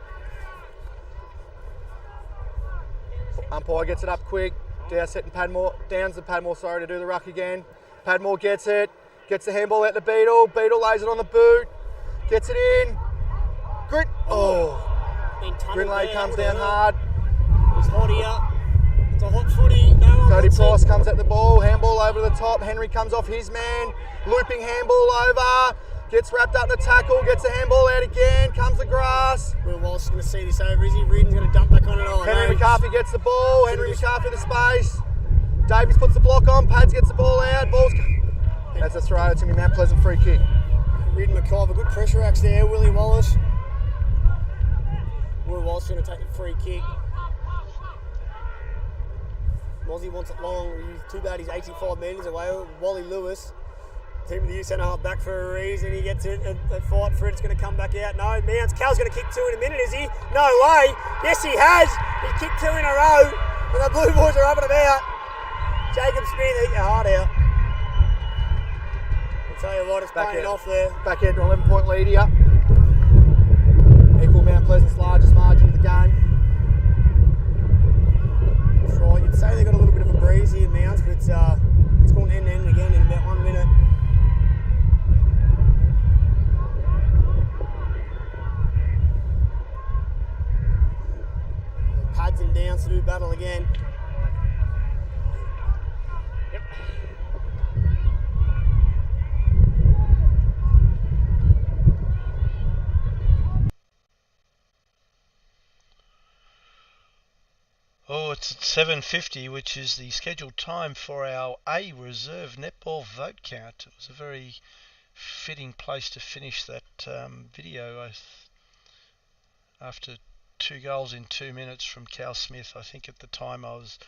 Umpire gets it up quick. Downs and Padmore, sorry, to do the ruck again. Padmore gets it. Gets the handball out to Beetle. Beetle lays it on the boot. Gets it in. Grinley comes down hard. He's hot here. a hot footy. No Cody Price comes at the ball, handball over the top. Henry comes off his man, looping handball over. Gets wrapped up the tackle, gets the handball out again, comes the grass. Will Walsh going to see this over, is he? Reardon's going to dump back on it. Henry McCarthy gets the ball, Henry McCarthy the space. Davies puts the block on, Pads gets the ball out, that's a throw, it's going to be Mount Pleasant free kick. Reardon McCarthy, good pressure acts there, Willie Wallace. Will Walsh going to take the free kick. Mozzie wants it long, too bad he's 85 metres away. Wally Lewis, team of the youth centre half back for a reason. He gets it, and they fight for it. It's going to come back out. No, Mounts. Cal's going to kick 2 in a minute, is he? No way. Yes, he has. He kicked 2 in a row, and the Blue Boys are up and about. Jacob Smith, eat your heart out. I'll tell you what, it's playing off there. Back out to 11-point lead here. Equal Mount Pleasant's largest margin of the game. That's right. You'd say they got a little bit of a breeze here, Mounts, but it's going end-to-end again in about 1 minute. Pads and Downs to do battle again. Yep. Oh, it's at 7:50, which is the scheduled time for our A Reserve netball vote count. It was a very fitting place to finish that video. After 2 goals in 2 minutes from Cal Smith, I think at the time I was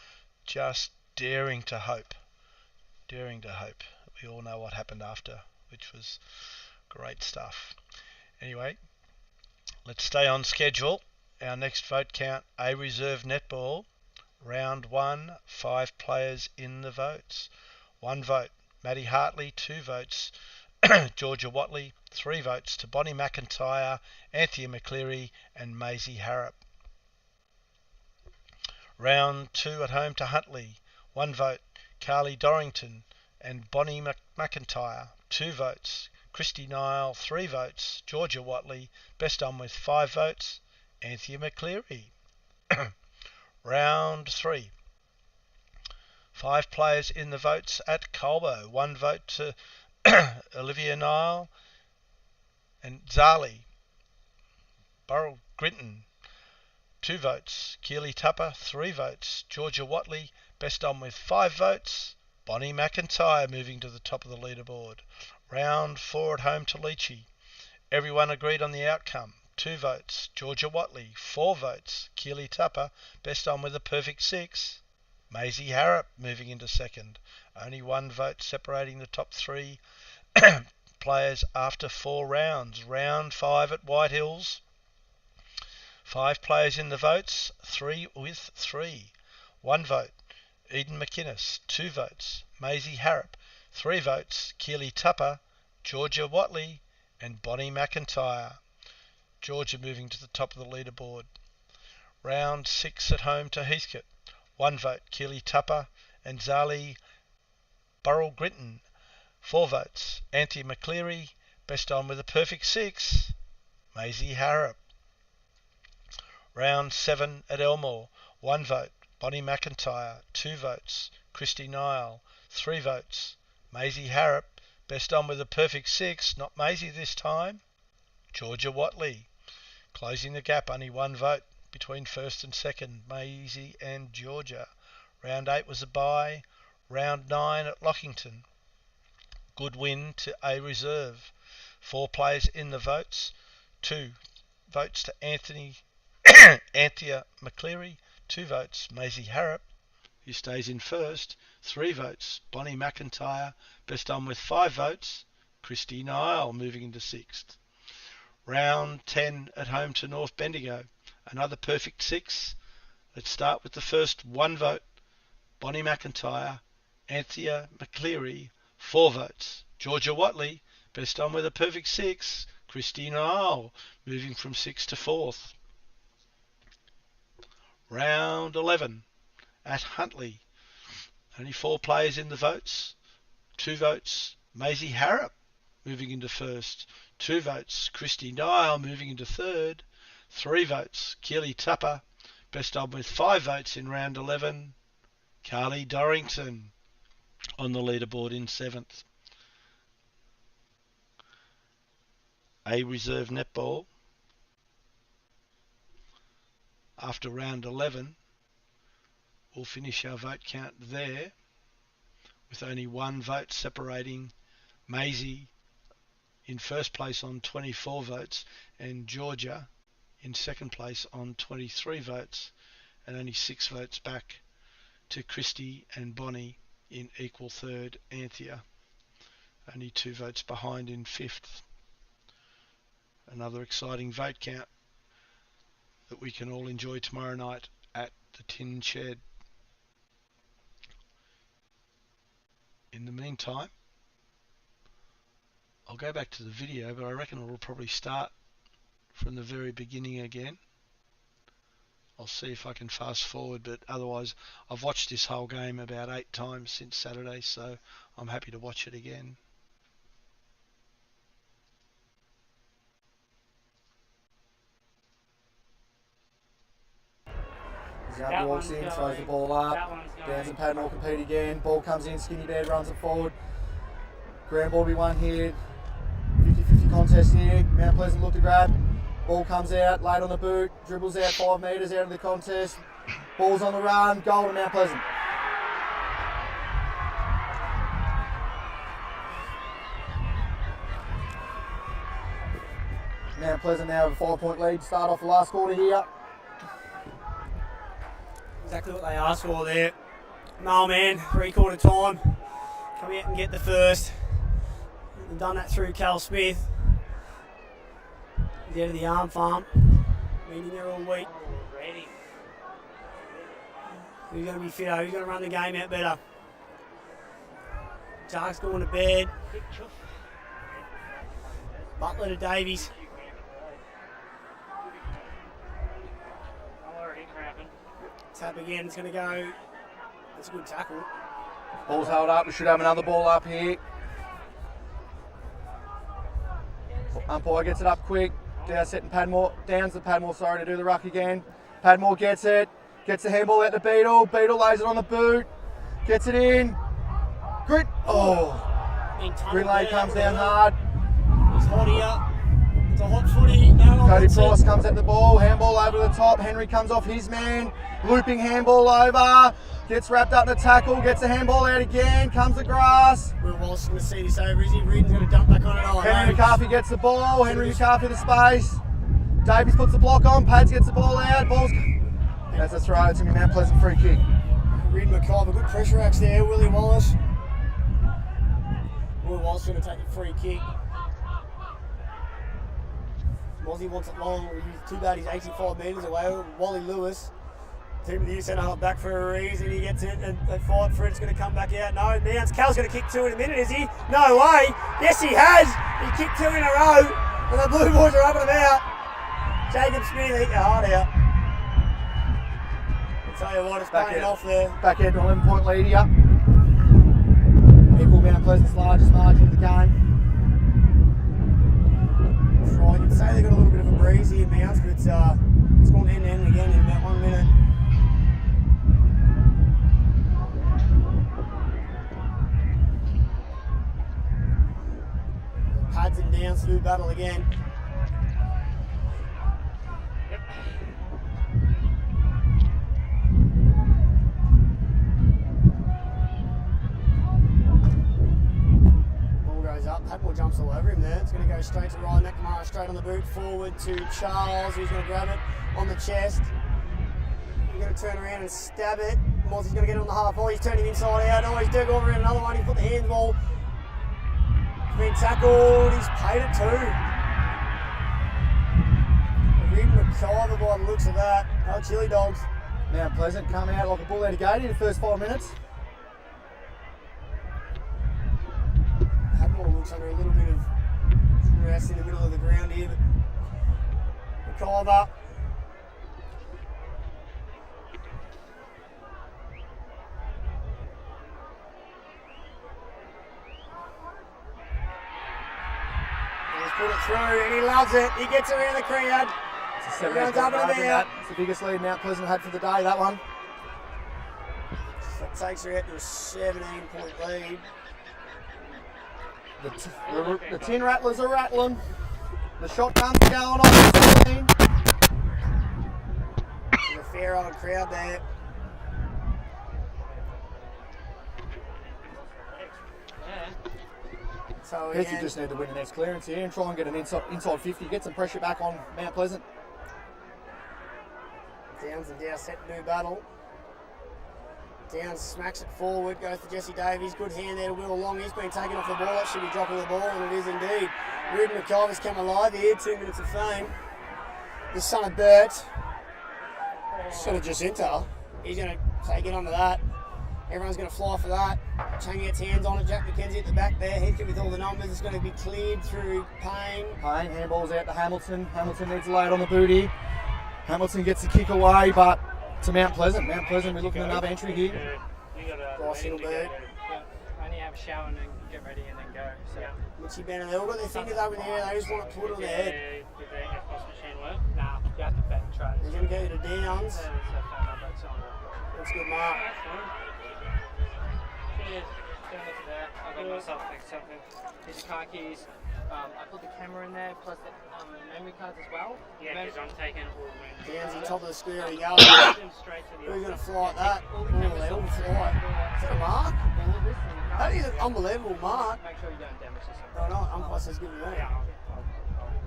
just daring to hope. We all know what happened after, which was great stuff. Anyway, let's stay on schedule. Our next vote count, A Reserve Netball, round 1, 5 players in the votes. 1 vote, Maddie Hartley. 2 votes, Georgia Watley. 3 votes to Bonnie McIntyre, Anthea McCleary and Maisie Harrop. Round 2 at home to Huntley. 1 vote, Carly Dorrington and Bonnie McIntyre. 2 votes, Christy Nile. 3 votes, Georgia Watley. Best on with 5 votes, Anthea McCleary. Round 3. 5 players in the votes at Colbo. 1 vote to Olivia Nile and Zali. Burrell Grinton. 2 votes, Keely Tupper. 3 votes, Georgia Watley. Best on with 5 votes, Bonnie McIntyre, moving to the top of the leaderboard. Round 4 at home to Leachy. Everyone agreed on the outcome. 2 votes, Georgia Watley. 4 votes, Keely Tupper. Best on with a perfect 6, Maisie Harrop, moving into second. Only 1 vote separating the top 3 players after 4 rounds. Round 5 at White Hills. 5 players in the votes, 3 with 3. 1 vote, Eden McInnes. 2 votes, Maisie Harrop. 3 votes, Keely Tupper, Georgia Watley and Bonnie McIntyre. Georgia moving to the top of the leaderboard. Round 6 at home to Heathcote. 1 vote, Keely Tupper and Zali Burrell Grinton. 4 votes, Anthea McCleary. Best on with a perfect 6, Maisie Harrop. Round 7 at Elmore. 1 vote, Bonnie McIntyre. 2 votes, Christy Nile. 3 votes, Maisie Harrop. Best on with a perfect 6, not Maisie this time, Georgia Watley. Closing the gap, only 1 vote between first and second, Maisie and Georgia. Round 8 was a bye. Round 9 at Lockington. Good win to A Reserve. 4 players in the votes. 2 votes to Anthea McCleary. 2 votes, Maisie Harrop, who stays in first. 3 votes, Bonnie McIntyre. Best on with 5 votes, Christy Nile, moving into 6th. Round 10 at home to North Bendigo. Another perfect 6. Let's start with the first 1 vote, Bonnie McIntyre. Anthea McCleary, 4 votes, Georgia Watley. Best on with a perfect 6, Christy Nile, moving from 6th to 4th. Round 11 at Huntley. Only 4 players in the votes. 2 votes, Maisie Harrop, moving into first. 2 votes, Christy Nile, moving into third. 3 votes, Keely Tupper. Best on with 5 votes in round 11, Carly Dorrington on the leaderboard in 7th. A reserve netball. After round 11, we'll finish our vote count there with only one vote separating Maisie in first place on 24 votes and Georgia in second place on 23 votes, and only 6 votes back to Christy and Bonnie in equal third. Anthea only 2 votes behind in 5th. Another exciting vote count that we can all enjoy tomorrow night at the Tin Shed. In the meantime, I'll go back to the video, but I reckon it'll probably start from the very beginning again. I'll see if I can fast forward, but otherwise I've watched this whole game about 8 times since Saturday, so I'm happy to watch it again. He walks in, throws the ball up, Downs and Padmore compete again, ball comes in, Skinny Bear runs it forward. Grand ball will be won here, 50-50 contest here, Mount Pleasant look to grab, ball comes out, late on the boot, dribbles out 5 metres out of the contest, ball's on the run, goal to Mount Pleasant. Mount Pleasant now have a 5-point lead, start off the last quarter here. Exactly what they asked for there. No man, 3/4 time. Come out and get the first. We've done that through Cal Smith. He's out of the arm farm. Meeting there all week. Who's going to be fitter? Who's going to run the game out better? Jark's going to bed. Butler to Davies. Tap again, it's going to go. That's a good tackle. Ball's held up, we should have another ball up here. Umpire gets it up quick. Downs to Padmore, sorry, to do the ruck again. Padmore gets it, gets the handball out to Beetle. Beetle lays it on the boot, gets it in. Grit, Green Lane comes down hard. He's hot here. It's a hot footy. No, Cody Price comes at the ball, handball over the top. Henry comes off his man, looping handball over, gets wrapped up in the tackle, gets the handball out again, comes the grass. Will Wallace going to see this over, is he? Reedon's going to dump back on it. Henry McCarthy gets the ball, Henry McCarthy the space. Davies puts the block on, Pads gets the ball out, that's a throw, it's going to be Mount Pleasant free kick. Reedon McCarthy, good pressure acts there, Willie Wallace. Will Wallace going to take a free kick. Mozzie wants it long, too bad he's 85 metres away. Wally Lewis, team of the year centre half back for a reason. He gets it and they fight for it. It's going to come back out. No, Mounts. Cal's going to kick 2 in a minute, is he? No way. Yes, he has. He kicked 2 in a row and the Blue Boys are up and about. Jacob Smith, eat your heart out. I'll tell you what, it's paying off there. Back end to 11-point lead here. Equal Mount Pleasant's largest margin of the game. Right, you can say they've got a little bit of a breeze here, Mounts, but it's gone end to end again in about 1 minute. Pads and Downs to do battle again. Padmore jumps all over him there. It's going to go straight to Ryan McNamara, straight on the boot, forward to Charles, who's going to grab it on the chest. He's going to turn around and stab it. Mozzie's going to get it on the half ball. He's turning inside out. Oh, he's doing over in another one. He's put the handball. He's been tackled. He's paid it too. Reed McIver by the looks of that. Oh, Chili Dogs. Mount Pleasant come out like a bull out of gate in the first 5 minutes. Looks under a little bit of stress in the middle of the ground here, but McIver. He's put it through and he loves it. He gets around the crowd. It's a 7-8 point margin. It's the biggest lead Mount Pleasant had for the day, that one. takes her out to a 17-point lead. The tin rattlers are rattling. The shotguns are going on. There's a fair old crowd there. So Pesky just need to win the next clearance here and try and get an inside 50, get some pressure back on Mount Pleasant. Downs and Dow set to do battle. Downs smacks it forward, goes to Jesse Davies. Good hand there to Will Long. He's been taken off the ball. That should be dropping the ball, and it is indeed. Ruben McIver's come alive here. 2 minutes of fame. The son of Bert. Son of Jacinta. He's going to take it onto that. Everyone's going to fly for that. Chang gets hands on it. Jack McKenzie at the back there. Headkick with all the numbers. It's going to be cleared through Payne. Payne, handballs out to Hamilton. Hamilton needs a load on the booty. Hamilton gets the kick away, but to Mount Pleasant. Mount Pleasant, we're looking at another entry here. Bryce Hiddlebird. Only have a shower and then get ready and then go. So. Mitchie Bennett, they've all got their fingers up in the air. They just want to put it on their head. With the FPOS machine work? Nah, you have to bet and try. They're going to go to Downs. That's good, Mark. I got myself something. These are car keys. I put the camera in there, plus the memory cards as well. Yeah, because I'm taking all the Downsy, top of the square, he goes. straight to the Who's going to fly at that? Oh, they all fly. Is that a mark? That is an unbelievable mark. Make sure you don't damage this. No, no, umpire says give it me.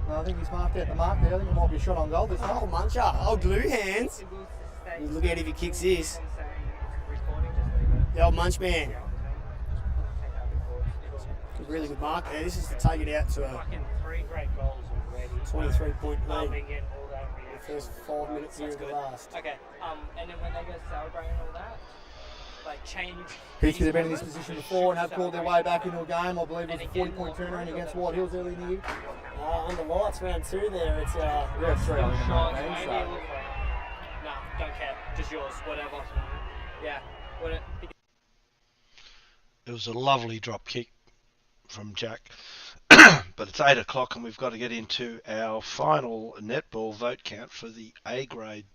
No, I think he's marked out the mark there. I think it might be a shot on goal this time. Oh, muncher. Oh, glue hands. Look out if he kicks this. The old munch man. Really good mark there. This is to take it out to a 23-point lead. The first 5 minutes here of the last. Okay, and then when they go celebrating all that, like change. Peachtree have been in this position before and have called their way back into a game. I believe it was a 40-point turnaround against White Hills early in the year. On the lights, round 2 there. It's yeah, 3 on the game. Nah, don't care. Just yours, whatever. Yeah. It was a lovely drop kick from Jack. But it's 8 o'clock and we've got to get into our final netball vote count for the A grade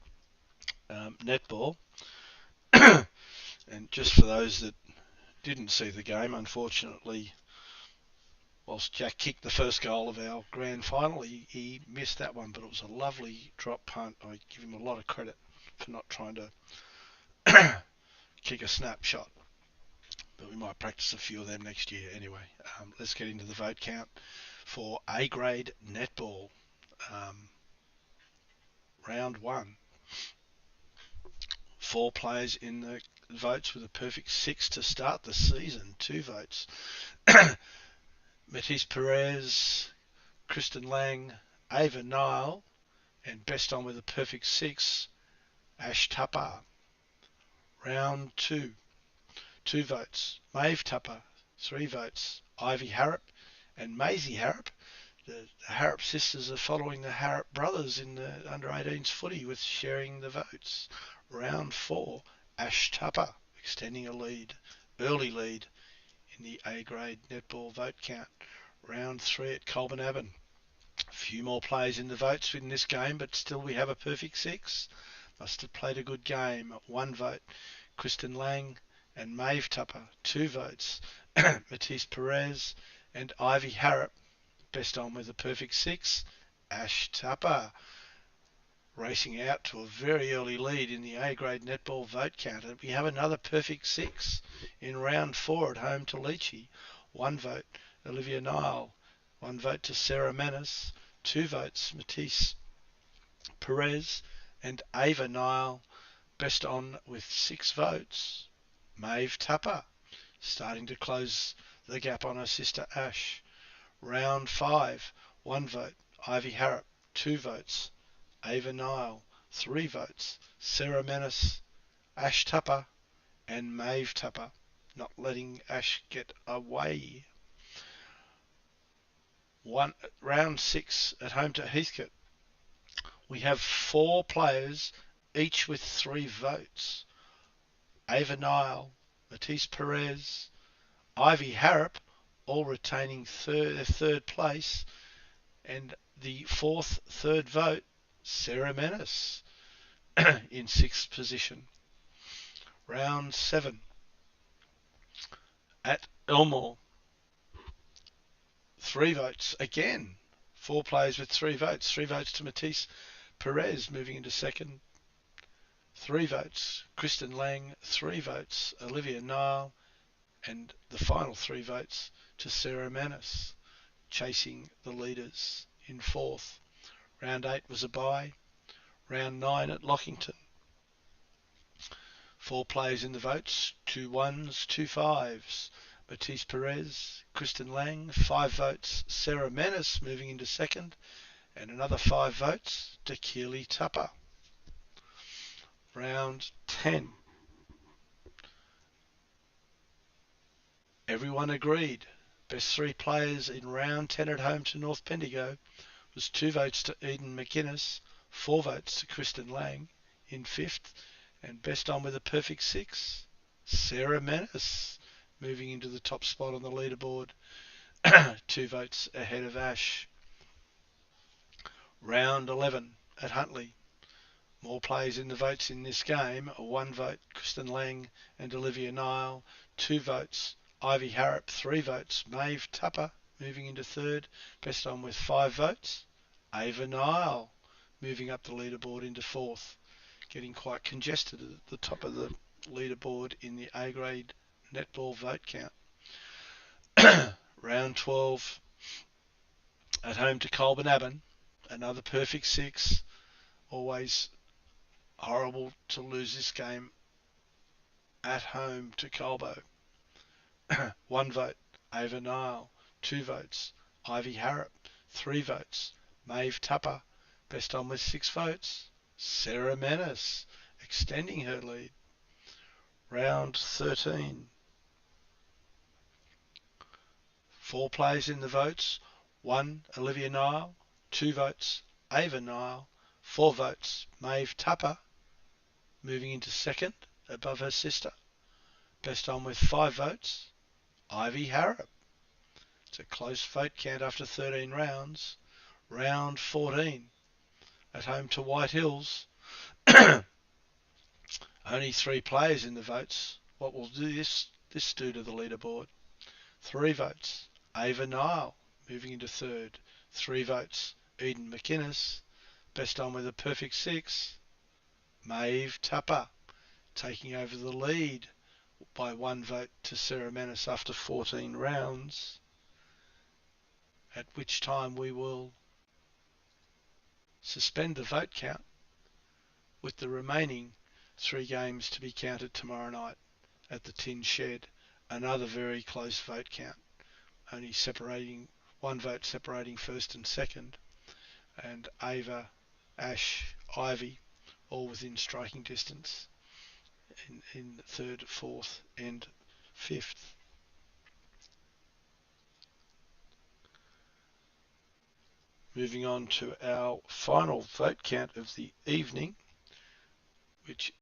netball. And just for those that didn't see the game, unfortunately, whilst Jack kicked the first goal of our grand final, he missed that one, but it was a lovely drop punt. I give him a lot of credit for not trying to kick a snapshot. But we might practice a few of them next year anyway. Let's get into the vote count for A grade netball. Round 1. 4 players in the votes with a perfect 6 to start the season. 2 votes. Matisse Perez, Kristen Lang, Ava Nile, and best on with a perfect 6, Ash Tupper. Round 2. 2 votes. Maeve Tupper, 3 votes. Ivy Harrop and Maisie Harrop. The Harrop sisters are following the Harrop brothers in the under-18s footy with sharing the votes. Round 4. Ash Tupper extending a early lead in the A grade netball vote count. Round 3 at Colburn Abbon. A few more players in the votes in this game, but still we have a perfect 6. Must have played a good game. 1 vote. Kristen Lang and Maeve Tupper. 2 votes. Matisse Perez and Ivy Harrop. Best on with a perfect 6. Ash Tupper. Racing out to a very early lead in the A grade netball vote count. And we have another perfect 6 in round 4 at home to Leachy. 1 vote. Olivia Nile. 1 vote to Sarah Manis. 2 votes. Matisse Perez and Ava Nile. Best on with 6 votes. Maeve Tupper starting to close the gap on her sister Ash. Round 5. 1 vote. Ivy Harrop. 2 votes. Ava Nile. 3 votes. Sarah Manis, Ash Tupper and Maeve Tupper. Not letting Ash get away. Round 6 at home to Heathcote. We have 4 players, each with 3 votes. Ava Nile, Matisse Perez, Ivy Harrop, all retaining third place. And the 4th, 3rd vote, Sarah Manis in 6th position. Round 7. at Elmore. 3 votes again. 4 players with 3 votes. 3 votes to Matisse Perez moving into second. 3 votes. Kristen Lang, 3 votes. Olivia Nile, and the final 3 votes to Sarah Manis, chasing the leaders in fourth. Round 8 was a bye. Round 9 at Lockington. 4 players in the votes, 2 1s, 2 5s. Matisse Perez, Kristen Lang, 5 votes. Sarah Manis moving into second, and another 5 votes to Keely Tupper. Round 10. Everyone agreed. Best 3 players in round 10 at home to North Bendigo was 2 votes to Eden McInnes, 4 votes to Kristen Lang in 5th, and best on with a perfect 6, Sarah Manis, moving into the top spot on the leaderboard, 2 votes ahead of Ash. Round 11 at Huntley. More players in the votes in this game. 1 vote, Kristen Lang and Olivia Nile. 2 votes, Ivy Harrop. 3 votes, Maeve Tupper, moving into third. Best on with 5 votes, Ava Nile, moving up the leaderboard into fourth. Getting quite congested at the top of the leaderboard in the A-grade netball vote count. Round 12 at home to Colbernabban. Another perfect 6. Always horrible to lose this game at home to Colbo. 1 vote, Ava Nile. 2 votes, Ivy Harrop. 3 votes, Maeve Tupper. Best on with 6 votes, Sarah Manis, extending her lead. Round 13. 4 players in the votes. 1, Olivia Nile. 2 votes, Ava Nile. 4 votes, Maeve Tupper, moving into second above her sister. Best on with 5 votes, Ivy Harrop. It's a close vote count after 13 rounds. Round 14 at home to White Hills. Only 3 players in the votes. What will this do to the leaderboard? 3 votes, Ava Nile, moving into third. 3 votes, Eden McInnes. Best on with a perfect 6, Maeve Tupper, taking over the lead by 1 vote to Sarah Manis after 14 rounds, at which time we will suspend the vote count with the remaining 3 games to be counted tomorrow night at the Tin Shed. Another very close vote count, only separating 1 vote separating first and second, and Ava, Ash, Ivy all within striking distance in third, fourth and fifth. Moving on to our final vote count of the evening, which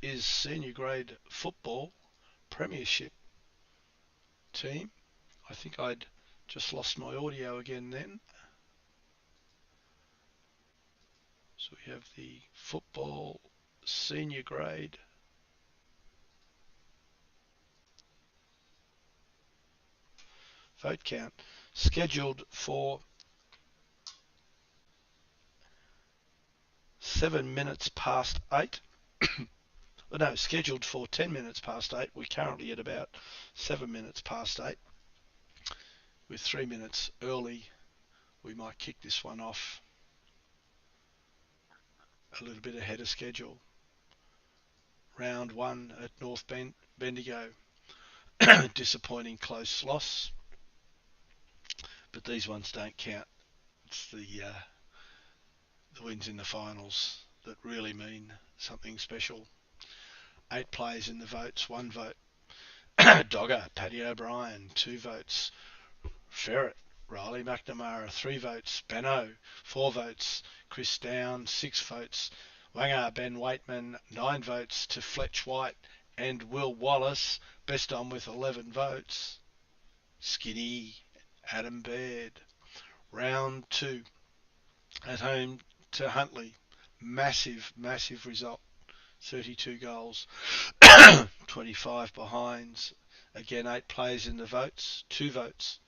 is senior grade football premiership team. I think I'd just lost my audio again then. So we have the football senior grade vote count scheduled for 7 minutes past 8. No, scheduled for 10 minutes past 8. We're currently at about 7 minutes past 8. With 3 minutes early, we might kick this one off a little bit ahead of schedule. Round 1 at North Bendigo. Disappointing close loss, but these ones don't count. It's the wins in the finals that really mean something special. 8 players in the votes. 1 vote, Dogger, Paddy O'Brien. 2 votes, Ferret, Riley McNamara. 3 votes, Benno. 4 votes, Chris Down. 6 votes, Wanger, Ben Waitman. 9 votes to Fletch White and Will Wallace. Best on with 11 votes, Skinny, Adam Baird. Round 2 at home to Huntley. Massive result. 32 goals, 25 behinds. Again, 8 players in the votes, 2 votes.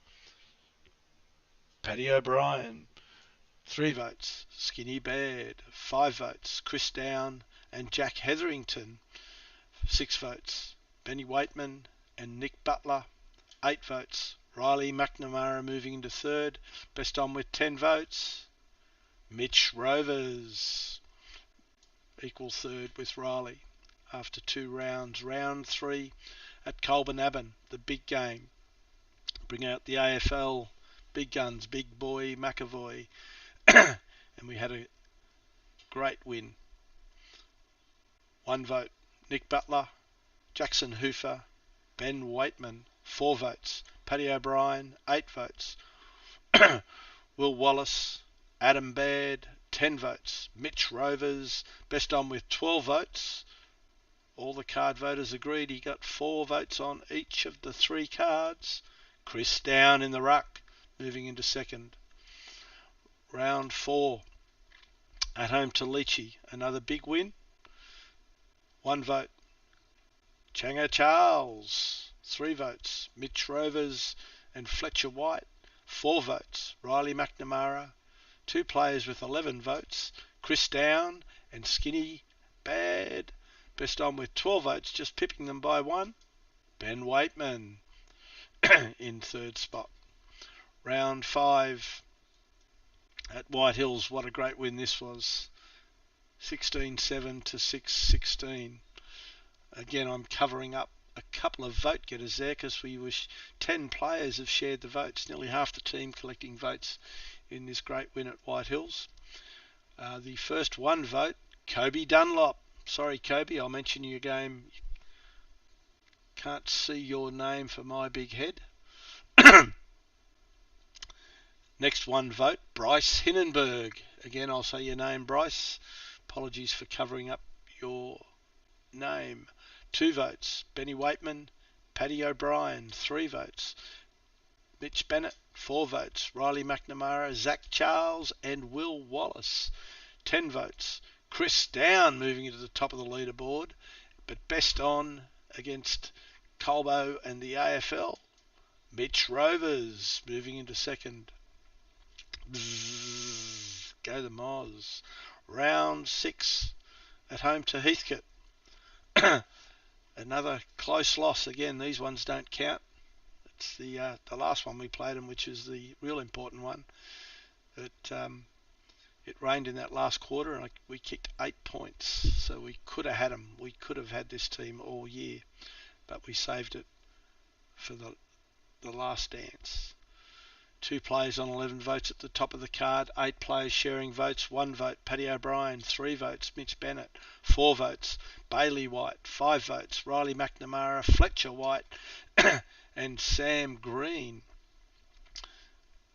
Paddy O'Brien, 3 votes. Skinny Baird, 5 votes. Chris Down and Jack Hetherington, 6 votes. Benny Waitman and Nick Butler, 8 votes. Riley McNamara moving into 3rd, best on with 10 votes. Mitch Rovers equal 3rd with Riley after 2 rounds. Round 3 at Colbernabon, the big game. Bring out the AFL big guns, Big Boy McAvoy, and we had a great win. 1 vote, Nick Butler. Jackson Hoofer, Ben Waitman, 4 votes. Paddy O'Brien, 8 votes. Will Wallace, Adam Baird, 10 votes. Mitch Rovers, best on with 12 votes. All the card voters agreed he got 4 votes on each of the 3 cards. Chris Down in the ruck, moving into 2nd. Round 4, at home to Leachy, another big win. 1 vote. Changa Charles, 3 votes. Mitch Rovers and Fletcher White, 4 votes. Riley McNamara, 2 players with 11 votes. Chris Down and Skinny Bad, best on with 12 votes, just pipping them by 1. Ben Waitman in 3rd spot. Round 5 at White Hills, what a great win this was. 16-7 to 6-16. Again, I'm covering up a couple of vote getters there because 10 players have shared the votes, nearly half the team collecting votes in this great win at White Hills. The first 1 vote, Kobe Dunlop. Sorry, Kobe, I'll mention your game. Can't see your name for my big head. Next 1 vote, Bryce Hinnenberg. Again, I'll say your name, Bryce. Apologies for covering up your name. 2 votes, Benny Waitman. Paddy O'Brien, 3 votes. Mitch Bennett, 4 votes. Riley McNamara, Zach Charles and Will Wallace, 10 votes. Chris Down moving into the top of the leaderboard, but best on against Colbo and the AFL. Mitch Rovers moving into 2nd. Bzzz, go the Moz. Round 6 at home to Heathcote. Another close loss. Again, these ones don't count. It's the last one we played them, which is the real important one. It rained in that last quarter and we kicked 8 points, so we could have had them. We could have had this team all year, but we saved it for the last dance. 2 players on 11 votes at the top of the card. 8 players sharing votes. 1 vote, Paddy O'Brien. 3 votes, Mitch Bennett. 4 votes, Bailey White. 5 votes, Riley McNamara, Fletcher White and Sam Green.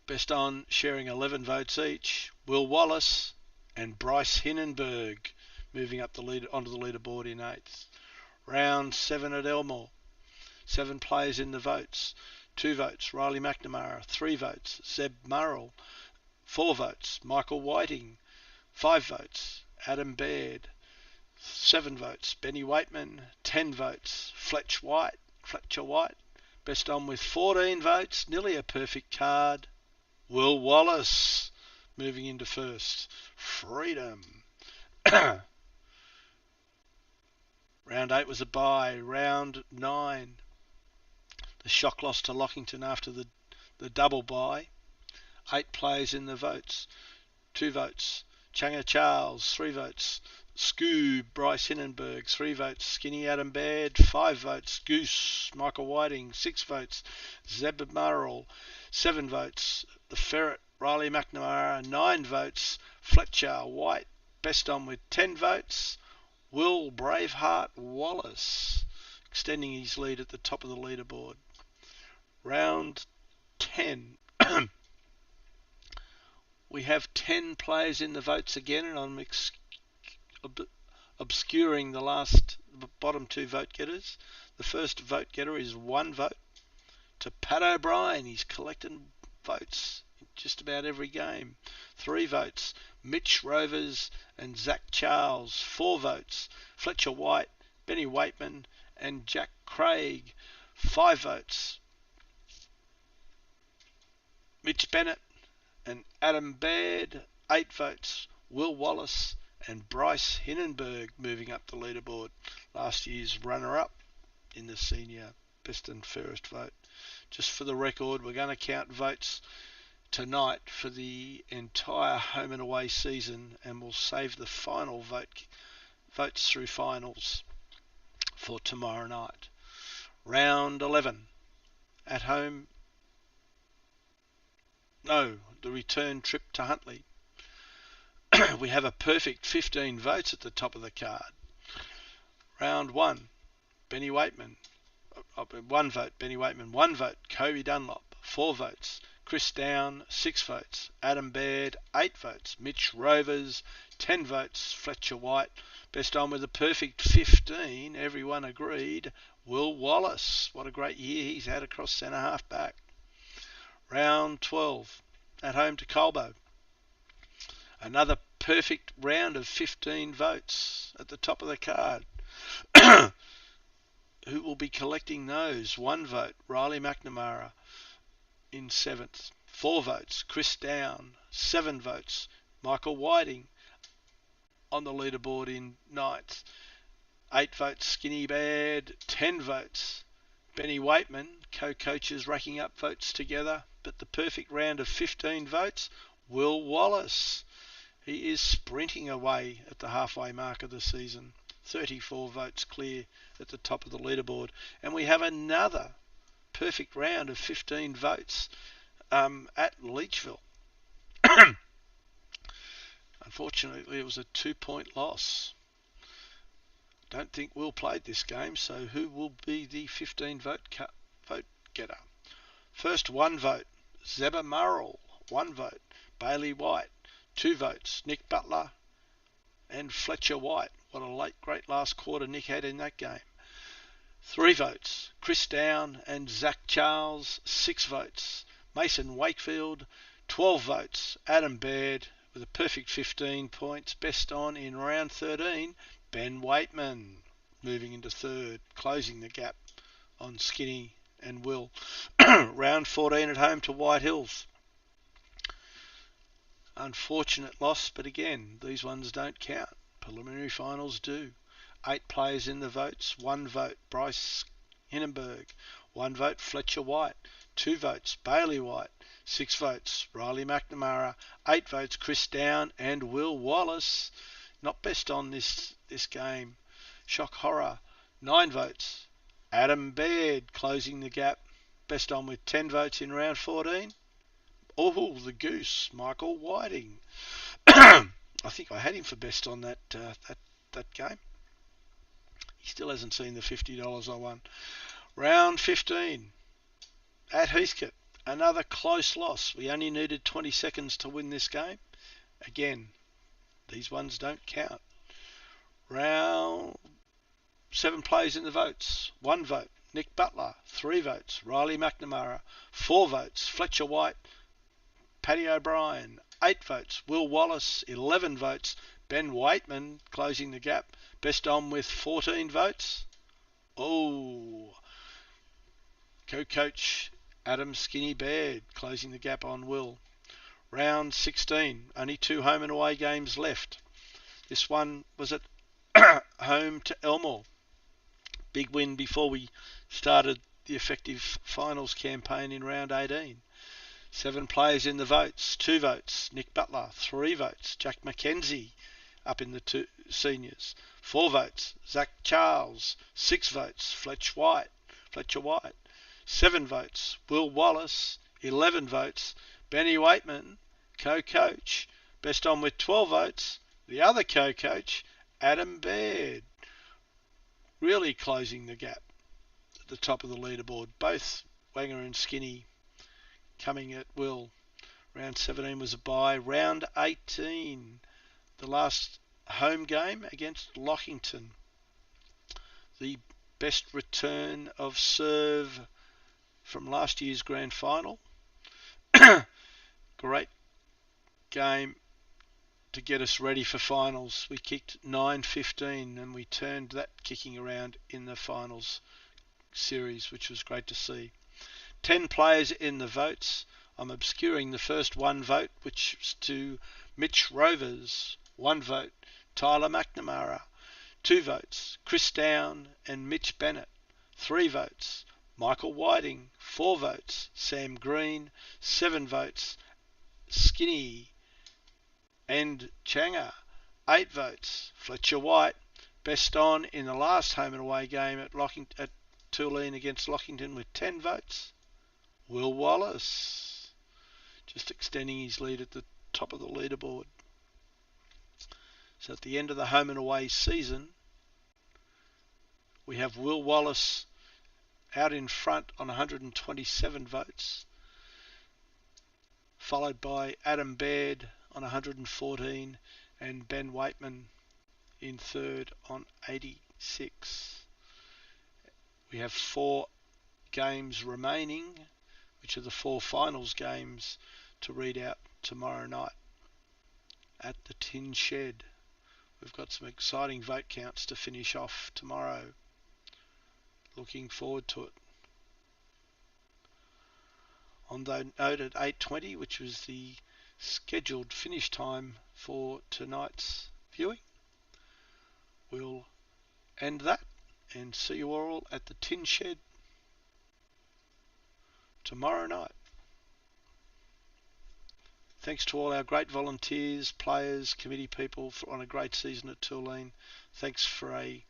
Best on sharing 11 votes each, Will Wallace and Bryce Hinnenberg, moving up onto the leaderboard in 8th. Round 7 at Elmore. 7 players in the votes. 2 votes, Riley McNamara. 3 votes, Zeb Murrell. 4 votes, Michael Whiting. 5 votes, Adam Baird. 7 votes, Benny Waitman. 10 votes, Fletcher White. Best on with 14 votes, nearly a perfect card, Will Wallace, moving into 1st. Freedom. Round 8 was a bye. Round 9, the shock loss to Lockington after the double bye. 8 players in the votes. 2 votes, Changa Charles. 3 votes, Scoob Bryce Hinnenberg. 3 votes, Skinny Adam Baird. 5 votes, Goose Michael Whiting. 6 votes, Zeb Murrell. 7 votes, the Ferret Riley McNamara. 9 votes, Fletcher White. Best on with 10 votes, Will Braveheart Wallace, extending his lead at the top of the leaderboard. Round 10. We have 10 players in the votes again, and I'm obscuring the bottom 2 vote getters. The first vote getter is 1 vote to Pat O'Brien. He's collecting votes just about every game. 3 votes, Mitch Rovers and Zach Charles. 4 votes, Fletcher White, Benny Waitman and Jack Craig. 5 votes, Mitch Bennett and Adam Baird. 8 votes, Will Wallace and Bryce Hinnenberg, moving up the leaderboard. Last year's runner-up in the senior best and fairest vote. Just for the record, we're going to count votes tonight for the entire home and away season, and we'll save the final votes through finals for tomorrow night. Round 11 at home. No, the return trip to Huntly. We have a perfect 15 votes at the top of the card. Round 1, Benny Waitman. 1 vote, Benny Waitman. 1 vote, Kobe Dunlop. 4 votes, Chris Down. 6 votes, Adam Baird. 8 votes, Mitch Rovers. 10 votes, Fletcher White. Best on with a perfect 15, everyone agreed, Will Wallace. What a great year he's had across centre half back. Round 12, at home to Colbo. Another perfect round of 15 votes at the top of the card. Who will be collecting those? 1 vote, Riley McNamara in 7th. 4 votes, Chris Down. 7 votes, Michael Whiting on the leaderboard in 9th. 8 votes, Skinny Baird. 10 votes, Benny Waitman. Co-coaches racking up votes together. But the perfect round of 15 votes, Will Wallace. He is sprinting away at the halfway mark of the season. 34 votes clear at the top of the leaderboard. And we have another perfect round of 15 votes at Leachville. Unfortunately, it was a 2-point loss. Don't think Will played this game, so who will be the 15 vote getter? First 1 vote, Zeba Murrell. 1 vote, Bailey White. 2 votes, Nick Butler and Fletcher White. What a great last quarter Nick had in that game. 3 votes, Chris Down and Zach Charles. 6 votes, Mason Wakefield. 12 votes, Adam Baird, with a perfect 15 points. Best on in round 13, Ben Waitman, moving into 3rd, closing the gap on Skinny and Will. Round 14 at home to White Hills. Unfortunate loss, but again, these ones don't count. Preliminary finals do. 8 players in the votes. 1 vote, Bryce Hinnenberg. 1 vote, Fletcher White. 2 votes, Bailey White. 6 votes, Riley McNamara. 8 votes, Chris Down and Will Wallace. Not best on this game. Shock horror. 9 votes, Adam Baird, closing the gap. Best on with 10 votes in round 14. Oh, the goose, Michael Whiting. I think I had him for best on that game. He still hasn't seen the $50 I won. Round 15 at Heathcote. Another close loss. We only needed 20 seconds to win this game. Again, these ones don't count. Round 7 players in the votes. 1 vote, Nick Butler. 3 votes, Riley McNamara. 4 votes, Fletcher White. Paddy O'Brien. 8 votes, Will Wallace. 11 votes, Ben Waitman, closing the gap. Best on with 14 votes. Oh, co-coach Adam Skinny Baird, closing the gap on Will. Round 16, only 2 home and away games left. This one was at home to Elmore. Big win before we started the effective finals campaign in round 18. 7 players in the votes. 2 votes, Nick Butler. 3 votes, Jack McKenzie, up in the 2 seniors. 4 votes, Zach Charles. 6 votes, Fletcher White. 7 votes, Will Wallace. 11 votes, Benny Waitman, co-coach. Best on with 12 votes, the other co-coach, Adam Baird. Really closing the gap at the top of the leaderboard. Both Wanger and Skinny coming at Will. Round 17 was a bye. Round 18, the last home game against Lockington. The best return of serve from last year's grand final. great game to get us ready for finals. We kicked 9-15 and we turned that kicking around in the finals series, which was great to see. 10 players in the votes. I'm obscuring the first one vote, which is to Mitch Rovers. 1 vote. Tyler McNamara. 2 votes. Chris Down and Mitch Bennett. 3 votes. Michael Whiting. 4 votes. Sam Green. 7 votes. Skinny and Changa. 8 votes. Fletcher White. Best on in the last home and away game at Tulane against Lockington with 10 votes. Will Wallace, just extending his lead at the top of the leaderboard. So at the end of the home and away season, we have Will Wallace out in front on 127 votes, followed by Adam Baird on 114 and Ben Waitman in third on 86. We have 4 games remaining, which are the 4 finals games to read out tomorrow night at the Tin Shed. We've got some exciting vote counts to finish off tomorrow. Looking forward to it. On the note at 8:20, which was the scheduled finish time for tonight's viewing, we'll end that and see you all at the Tin Shed tomorrow night. Thanks to all our great volunteers, players, committee people on a great season at Tulane. Thanks for a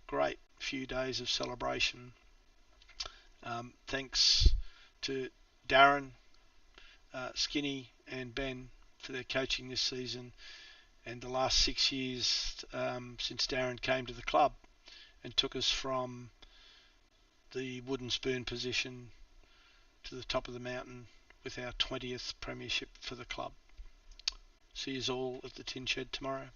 great few days of celebration. Thanks to Darren, Skinny and Ben for their coaching this season and the last 6 years since Darren came to the club and took us from the wooden spoon position to the top of the mountain with our 20th premiership for the club. See you all at the Tin Shed tomorrow.